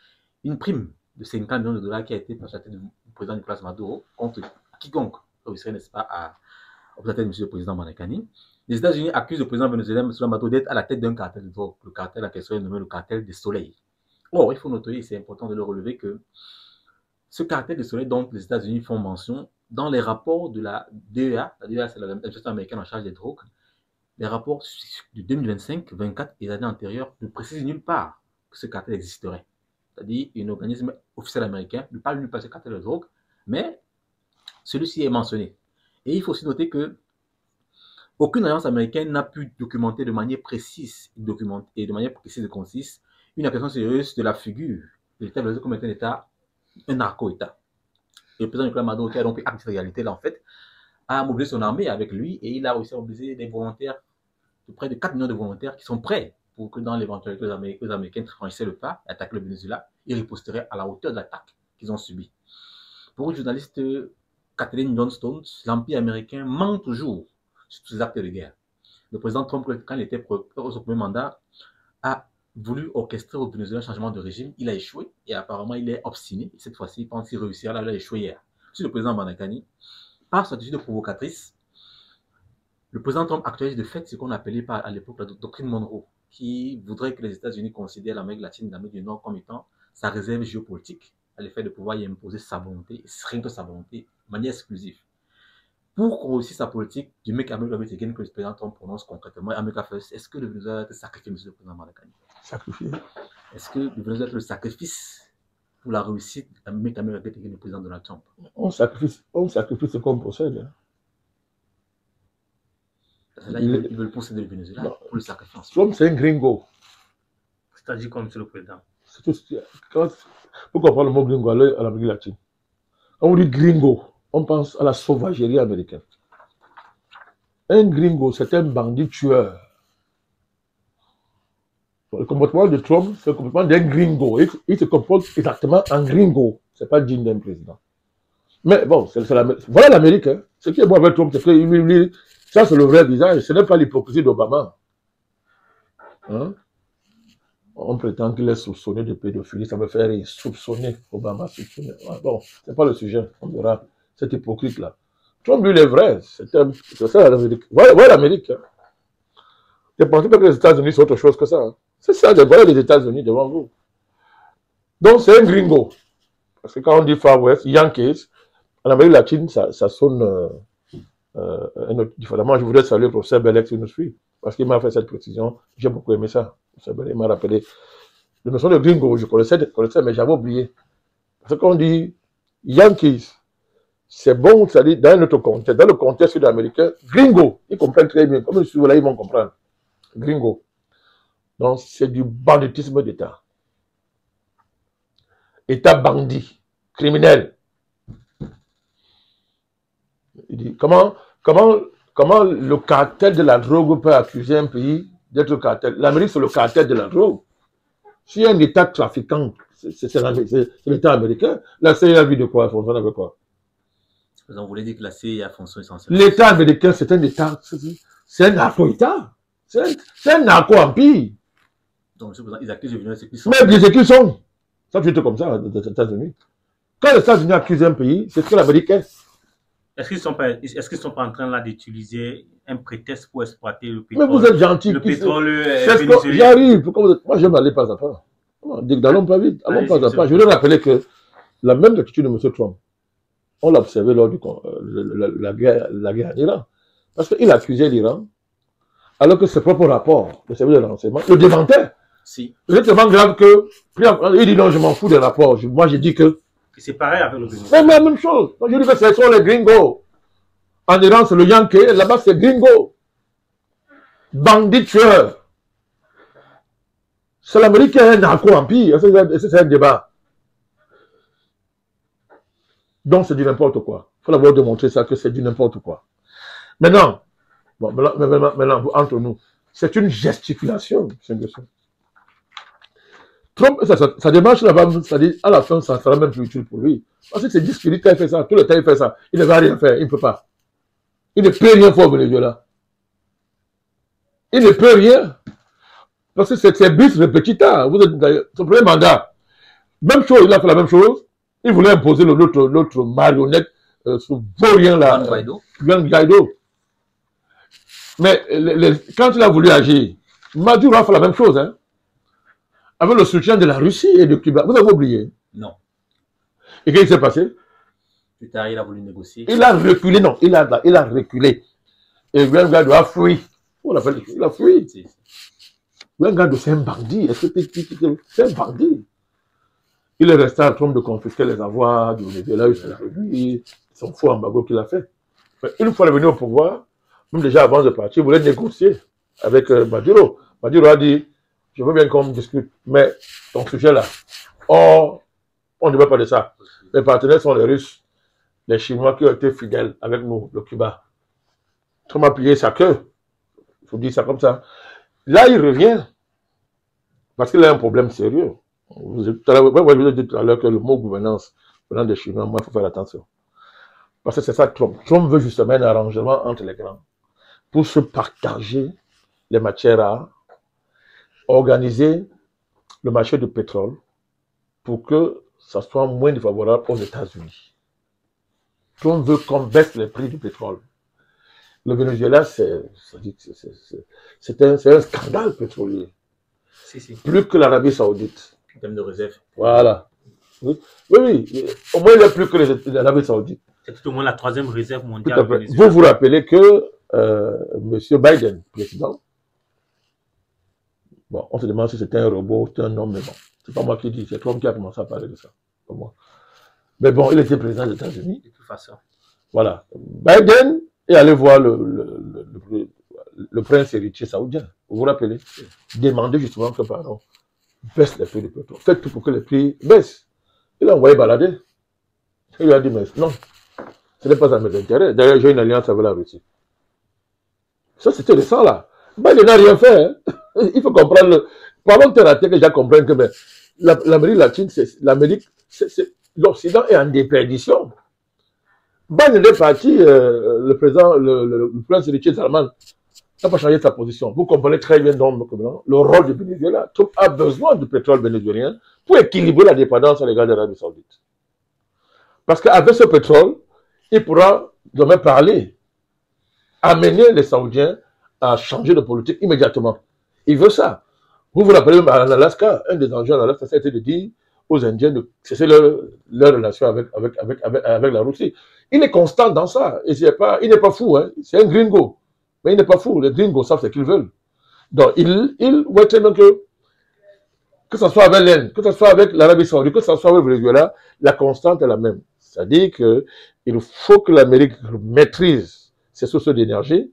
une prime de 50 millions de dollars qui a été par la tête du président Nicolas Maduro contre quiconque réussirait, n'est-ce pas, au tête de M. le président Manakani. Les États-Unis accusent le président vénézuélien M. Maduro d'être à la tête d'un cartel de drogue. Le cartel en question est nommé le cartel des soleils. Or, il faut noter, et c'est important de le relever, que ce cartel des soleils dont les États-Unis font mention dans les rapports de la DEA, la DEA c'est l'administration américaine en charge des drogues, les rapports de 2025, 24 et les années antérieures ne précisent nulle part que ce cartel existerait. C'est-à-dire un organisme officiel américain ne parle nulle part de ce cartel de drogue, mais celui-ci est mentionné. Et il faut aussi noter que aucune agence américaine n'a pu documenter de manière précise et concise une application sérieuse de la figure de l'État vénézuélien comme étant un État, un narco-État. Et le président Nicolas Maduro, qui a donc pris acte de cette réalité-là, en fait, a mobilisé son armée avec lui et il a réussi à mobiliser des volontaires, de près de 4 millions de volontaires qui sont prêts pour que dans l'éventualité que les Américains franchissaient le pas et attaquaient le Venezuela, ils riposteraient à la hauteur de l'attaque qu'ils ont subie. Pour une journaliste Kathleen Johnstone, l'Empire américain ment toujours sur tous ces actes de guerre. Le président Trump, quand il était pour son premier mandat, a voulu orchestrer au Venezuela un changement de régime. Il a échoué et apparemment il est obstiné. Et cette fois-ci, il pense qu'il réussira. Là, il a échoué hier. Sur le président Manakani, par sa stratégie de provocatrice, le président Trump actualise de fait ce qu'on appelait à l'époque la doctrine Monroe, qui voudrait que les États-Unis considèrent l'Amérique latine et l'Amérique du Nord comme étant sa réserve géopolitique, à l'effet de pouvoir y imposer sa volonté, rien que sa volonté, de manière exclusive. Pour réussir sa politique du Make America Great Again que le président Trump prononce concrètement, America First, est-ce que le Venezuela a été sacrifié, monsieur le président Manakani? Sacrifié? Est-ce que le Venezuela a été le sacrifice pour la réussite de Make America Great Again du président Donald Trump? On sacrifie ce qu'on possède. Hein. Là, ils veulent posséder le Venezuela pour le sacrifier. Trump, c'est un gringo. C'est-à-dire comme c'est le président. Pourquoi on parle le mot gringo à l'Amérique latine? Quand on dit gringo, on pense à la sauvagerie américaine. Un gringo, c'est un bandit tueur. Le comportement de Trump, c'est le comportement d'un gringo. Il se comporte exactement en gringo. Ce n'est pas digne d'un président. Mais bon, voilà l'Amérique. Hein. Ce qui est bon avec Trump, c'est que ça, c'est le vrai visage. Ce n'est pas l'hypocrisie d'Obama. Hein? On prétend qu'il est soupçonné de pédophilie. Ça me fait rire. Soupçonner. Obama soupçonné. Bon, ce n'est pas le sujet. On verra cet hypocrite-là. Trump, lui, il est vrai. C'est ça l'Amérique. Voilà l'Amérique. Hein. Je ne pensez pas que les États-Unis sont autre chose que ça. Hein. C'est ça, voilà les États-Unis devant vous. Donc, c'est un gringo. Parce que quand on dit Far West, Yankees, en Amérique latine, ça sonne différemment. Je voudrais saluer le professeur Bellex qui nous suit. Parce qu'il m'a fait cette précision. J'ai beaucoup aimé ça. Il m'a rappelé. La notion de gringo, je connaissais mais j'avais oublié. Parce que quand on dit Yankees, c'est bon, ça dit dans notre contexte, dans le contexte sud-américain, gringo, ils comprennent très bien. Comme je suis là, ils vont comprendre. Gringo. Donc, c'est du banditisme d'État. État bandit, criminel. Il dit, comment le cartel de la drogue peut accuser un pays d'être cartel? L'Amérique, c'est le cartel de la drogue. Si un État trafiquant, c'est l'État américain, la CIA a vu de quoi? Elle fonctionne avec quoi? Vous voulez dire que la CIA fonctionne essentiellement? L'État américain, c'est un État, c'est un narco-État. C'est un narco-empire. Donc, ils accusent les ce qu'ils sont. Mais bien, ce qu'ils sont. Ça, tu es comme ça, aux États-Unis. Quand les États-Unis accusent un pays, c'est ce que l'Amérique est. Est-ce qu'ils ne sont pas en train là d'utiliser un prétexte pour exploiter le pétrole? Mais vous êtes gentil. Le pétrole vénézuélien. J'arrive. Moi, j'aime aller pas à pas. Allons pas vite. Allons pas à pas. Je voudrais rappeler que la même attitude de M. Trump, on l'a observé lors de la guerre en Iran. Parce qu'il accusait l'Iran, alors que ses propres rapports, le service de renseignement, le démentaient. Si. C'est tellement grave que, il dit non, je m'en fous des rapports. Moi, j'ai dit que. C'est pareil avec le Venezuela. Mais la même chose. Donc, je dis que ce sont les gringos. En Iran, c'est le Yankee. Là-bas, c'est gringo. Bandit tueur. C'est l'Amérique qui a un narco-empire. C'est un débat. Donc, c'est du n'importe quoi. Il faut d'abord démontrer ça, que c'est du n'importe quoi. Maintenant, entre nous, c'est une gesticulation. Trump, sa démarche là-bas, c'est-à-dire, à la fin, ça sera même plus utile pour lui. Parce que c'est 10 minutes qu'il fait ça, tout le temps il fait ça. Il ne va rien faire, il ne peut pas. Il ne peut rien faire au Venezuela. Il ne peut rien. Parce que c'est bis repetita. Vous êtes son premier mandat. Même chose, il a fait la même chose. Il voulait imposer l'autre marionnette, ce vaurien là. Juan Guaido. Mais quand il a voulu agir, Maduro a fait la même chose, hein. Avec le soutien de la Russie et de Cuba. Vous avez oublié? Non. Et qu'est-ce qui s'est passé? Plus tard, il a voulu négocier. Il a reculé, non. Il a reculé. Et Juan Guaido a fui. On l'appelle, il a fui. Juan Guaido, c'est un bandit. C'est un bandit. Il est resté à Trump de confisquer les avoirs du Venezuela. C'est son faux embargo qu'il a fait. Mais une fois venu au pouvoir, même déjà avant de partir, il voulait négocier avec Maduro. Maduro a dit, je veux bien qu'on discute, mais ton sujet là, on ne veut pas de ça. Les partenaires sont les Russes, les Chinois qui ont été fidèles avec nous, le Cuba. Trump a plié sa queue. Il faut dire ça comme ça. Là, il revient. Parce qu'il a un problème sérieux. Vous avez dit tout à l'heure que le mot gouvernance venant des Chinois, moi, il faut faire attention. Parce que c'est ça Trump. Trump veut justement un arrangement entre les grands pour se partager les matières rares, organiser le marché du pétrole pour que ça soit moins défavorable aux États-Unis. Trump veut qu'on baisse les prix du pétrole. Le Venezuela, c'est un scandale pétrolier. Si. Plus que l'Arabie Saoudite. En termes de réserve. Voilà. Oui. Au moins, il y a plus que l'Arabie Saoudite. C'est tout au moins la 3e réserve mondiale. Vous vous rappelez que M. Biden, président, bon, on se demande si c'était un robot, c'était un homme, mais bon, c'est pas moi qui dis, c'est Trump qui a commencé à parler de ça. pour moi. Mais bon, il était président des États-Unis. De toute façon. Voilà. Biden est allé voir le prince héritier saoudien. Vous vous rappelez? Demander justement que, pardon, baisse les prix du pétrole. Faites tout pour que les prix baissent. Il a envoyé balader. Il lui a dit, mais non, ce n'est pas à mes intérêts. D'ailleurs, j'ai une alliance avec la Russie. Ça, c'était récent, là. Biden n'a rien fait. Hein. Il faut comprendre. Pendant que tu as raté, que j'ai compris que l'Amérique latine, l'Occident est en déperdition. Biden est parti, le président, le prince héritier Salman n'a pas changé sa position. Vous comprenez très bien donc le rôle du Venezuela. Trump a besoin du pétrole vénézuélien pour équilibrer la dépendance à l'égard de l'Arabie Saoudite. Parce qu'avec ce pétrole, il pourra demain parler, amener les Saoudiens à changer de politique immédiatement. Il veut ça. Vous vous rappelez, en Alaska, un des enjeux en Alaska, ça a été de dire aux Indiens de cesser leur relation avec la Russie. Il est constant dans ça. Et il n'est pas fou. Hein. C'est un gringo. Mais il n'est pas fou. Les gringos savent ce qu'ils veulent. Donc, il voit très bien que ce soit avec l'Inde, que ce soit avec l'Arabie Saoudite, que ce soit avec le Venezuela, la constante est la même. C'est-à-dire qu'il faut que l'Amérique maîtrise ses sources d'énergie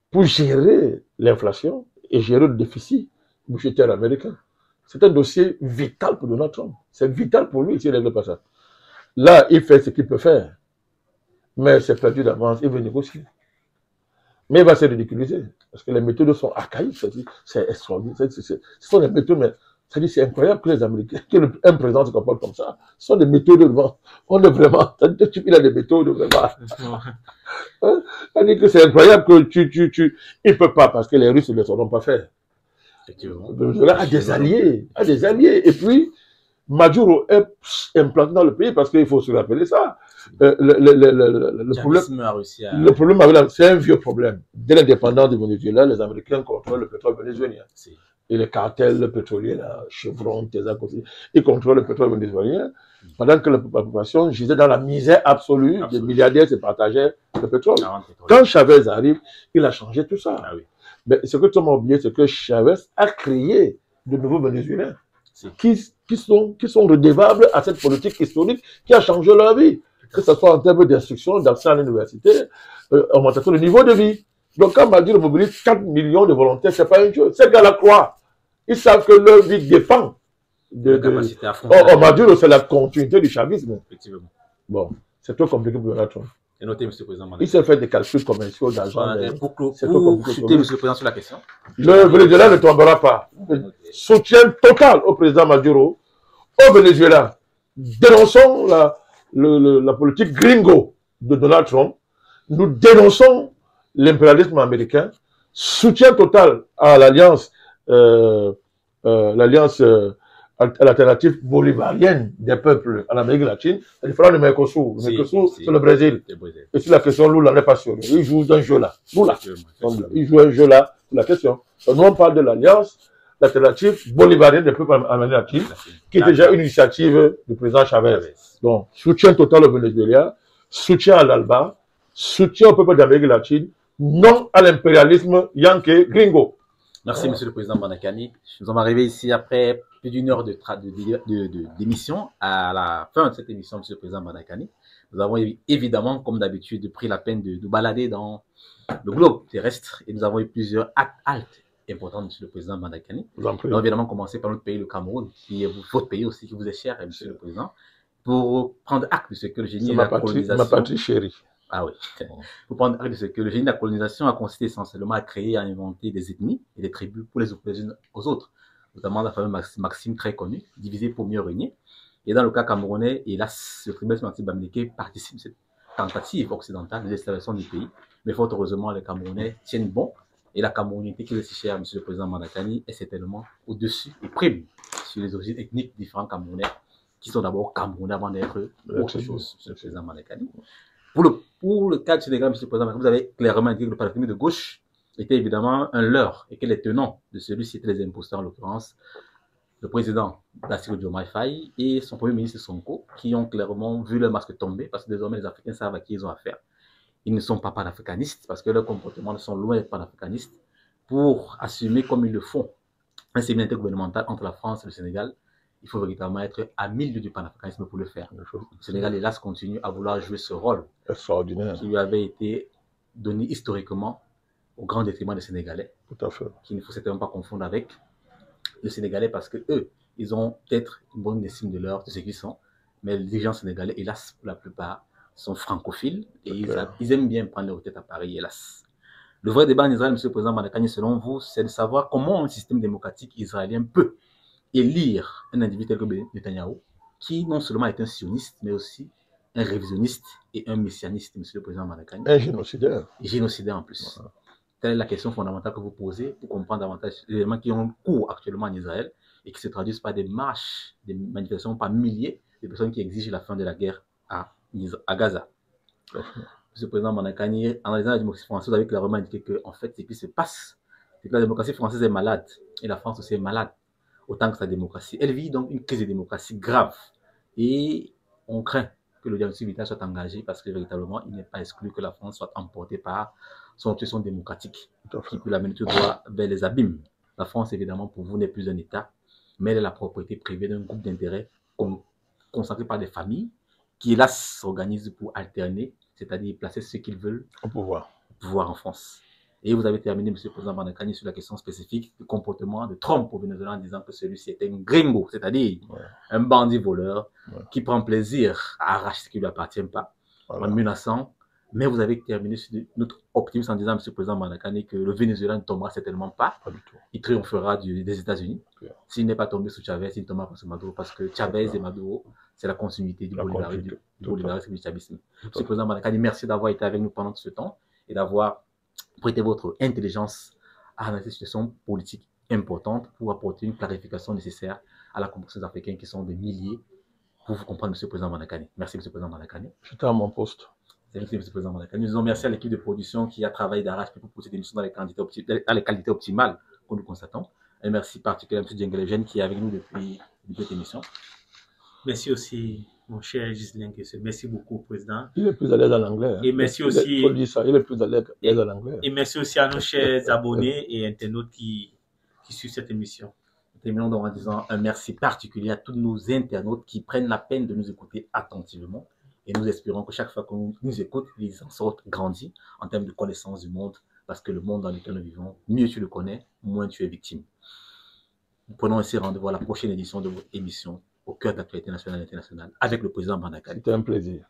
pour gérer l'inflation et gérer le déficit budgétaire américain. C'est un dossier vital pour Donald Trump. C'est vital pour lui s'il ne règle pas ça. Là, il fait ce qu'il peut faire. Mais c'est perdu d'avance. Il veut négocier. Mais il va se ridiculiser. Parce que les méthodes sont archaïques. C'est extraordinaire. Ce sont des méthodes, mais c'est incroyable que les Américains, qu'un président se comporte comme ça. Ce sont des méthodes vraiment. On est vraiment. Il a des méthodes vraiment. Hein? C'est-à-dire que c'est incroyable que il ne peut pas, parce que les Russes ne le sauront pas faire. Venezuela a des alliés. Et puis, Maduro est implanté dans le pays parce qu'il faut se rappeler ça. Le problème, c'est un vieux problème. Dès l'indépendance du Venezuela, les Américains contrôlent le pétrole vénézuélien. Et les cartels pétroliers, là, Chevron, Tesac aussi, ils contrôlent le pétrole vénézuélien, pendant que la population gisait dans la misère absolue. Des milliardaires se partageaient le pétrole. Quand Chavez arrive, il a changé tout ça. Ah oui. Mais ce que tout le monde a oublié, c'est que Chavez a créé de nouveaux Vénézuéliens qui sont redevables à cette politique historique qui a changé leur vie. Que ce soit en termes d'instruction, d'accès à l'université, augmentation du niveau de vie. Donc quand Maduro mobilise 4 millions de volontaires, c'est pas un jeu. Ces gars-là croient. Ils savent que leur vie dépend de capacité à affronter. Maduro, c'est la continuité du chavisme. Effectivement. Bon, c'est trop compliqué pour Donald Trump. Et notez, M. le Président. Il s'est fait des calculs commerciaux d'argent. Pour chuter, M. le Président, sur la question. Le Venezuela ne tombera pas. Soutien total au président Maduro, au Venezuela. Dénonçons la politique gringo de Donald Trump. Nous dénonçons l'impérialisme américain. Soutien total à l'alliance alternative bolivarienne des peuples en Amérique latine. C'est différent du Mercosur. Le Mercosur, c'est le Brésil. Et sur la question, Lula n'est pas sûr. Il joue un jeu là. Lula. Il joue un jeu là sur la question. Donc, nous, on parle de l'alliance alternative bolivarienne des peuples en Amérique latine, qui est déjà une initiative du président Chavez. Donc, soutien total au Venezuela, soutien à l'ALBA, soutien au peuple d'Amérique latine, non à l'impérialisme yankee gringo. Merci, Monsieur le Président Bandakani. Nous sommes arrivés ici après plus d'une heure d'émission. À la fin de cette émission, Monsieur le Président Bandakani, nous avons évidemment, comme d'habitude, pris la peine de nous balader dans le globe terrestre et nous avons eu plusieurs haltes importantes, Monsieur le Président Bandakani. Nous allons évidemment commencer par notre pays, le Cameroun, qui est votre pays aussi, qui vous est cher, Monsieur le Président, pour prendre acte de ce que le génie de la colonisation... ma patrie chérie. Ah oui. Pour prendre acte de ce que le génie de la colonisation a consisté essentiellement à créer et à inventer des ethnies et des tribus pour les opposer les unes aux autres, notamment la fameuse maxime très connue, diviser pour mieux régner. Et dans le cas camerounais, hélas, le tribunal américain participe à cette tentative occidentale de l'esclavation du pays. Mais fort heureusement, les Camerounais tiennent bon et la Camerounité qui est si chère à M. le Président Bandakani est certainement au-dessus et prime sur les origines ethniques différents Camerounais qui sont d'abord Camerounais avant d'être autre chose, M. le Président Bandakani. Pour le cas du Sénégal, M. le Président, vous avez clairement indiqué que le parti de gauche était évidemment un leurre et que les tenants de celui-ci étaient les imposteurs, en l'occurrence le président Bassirou Diomaye Faye et son premier ministre Sonko, qui ont clairement vu leur masque tomber parce que désormais les Africains savent à qui ils ont affaire. Ils ne sont pas panafricanistes parce que leurs comportements sont loin d'être panafricanistes pour assumer comme ils le font un séminaire gouvernemental entre la France et le Sénégal il faut véritablement être à milieu du panafricanisme pour le faire. Le Sénégal, hélas, continue à vouloir jouer ce rôle extraordinaire qui lui avait été donné historiquement au grand détriment des Sénégalais. Tout à fait. Qu'il ne faut certainement pas confondre avec les Sénégalais parce que eux, ils ont peut-être une bonne estime de ce qu'ils sont, mais les gens sénégalais, hélas, pour la plupart, sont francophiles et ils aiment bien prendre leur tête à Paris, hélas. Le vrai débat en Israël, M. le Président Mandakani, selon vous, c'est de savoir comment un système démocratique israélien peut élire un individu tel que Netanyahou, qui non seulement est un sioniste, mais aussi un révisionniste et un messianiste, M. le Président Mandakani. Un génocidaire. Génocidaire en plus. Voilà. Telle est la question fondamentale que vous posez pour comprendre davantage les éléments qui ont cours actuellement en Israël et qui se traduisent par des marches, des manifestations par milliers de personnes qui exigent la fin de la guerre à Gaza. Monsieur le Président Mandakani, en analysant la démocratie française, vous avez clairement indiqué que, en fait, ce qui se passe, c'est que la démocratie française est malade et la France aussi est malade, autant que sa démocratie. Elle vit donc une crise de démocratie grave et on craint que le diagnostic vital soit engagé parce que véritablement, il n'est pas exclu que la France soit emportée par son obsession démocratique qui peut l'amener tout droit vers les abîmes. La France, évidemment, pour vous, n'est plus un État, mais elle est la propriété privée d'un groupe d'intérêts concentré par des familles qui, hélas, s'organisent pour alterner, c'est-à-dire placer ceux qu'ils veulent au pouvoir en France. Et vous avez terminé, M. le Président Mandakani, sur la question spécifique du comportement de Trump au Venezuela en disant que celui-ci était un gringo, c'est-à-dire un bandit voleur qui prend plaisir à arracher ce qui ne lui appartient pas, en menaçant. Mais vous avez terminé sur notre optimisme en disant, M. le Président Mandakani, que le Venezuela ne tombera certainement pas. Pas du tout. Il triomphera des États-Unis. S'il n'est pas tombé sous Chavez, il ne tombera pas sous Maduro, parce que Chavez et Maduro, c'est la continuité du bolívarisme du chavisme. M. le Président Mandakani, merci d'avoir été avec nous pendant tout ce temps et d'avoir prêté votre intelligence à analyser cette situation politique importante pour apporter une clarification nécessaire à la compréhension des Africains qui sont des milliers pour vous comprendre, M. le Président Mandakani. Merci, M. le Président Mandakani. J'étais à mon poste. Merci, M. le Président Mandakani. Nous disons merci à l'équipe de production qui a travaillé d'arrache-pied pour pousser cette émission dans les qualités optimales que nous constatons. Et merci particulièrement à M. Djengelegen qui est avec nous depuis cette émission. Merci aussi, mon cher Ghislain Kessé. Merci beaucoup, Président. Il est plus à l'aise en anglais. Hein. Et merci aussi. Il faut dire ça, il est plus à l'aise en anglais. Et merci aussi à nos chers abonnés et internautes qui suivent cette émission. Nous terminons donc en disant un merci particulier à tous nos internautes qui prennent la peine de nous écouter attentivement. Et nous espérons que chaque fois qu'on nous écoute, ils en sortent grandis en termes de connaissance du monde, parce que le monde dans lequel nous vivons, mieux tu le connais, moins tu es victime. Nous prenons ainsi rendez-vous à la prochaine édition de votre émission Au cœur de l'actualité nationale et internationale avec le Président Mandakani. C'était un plaisir.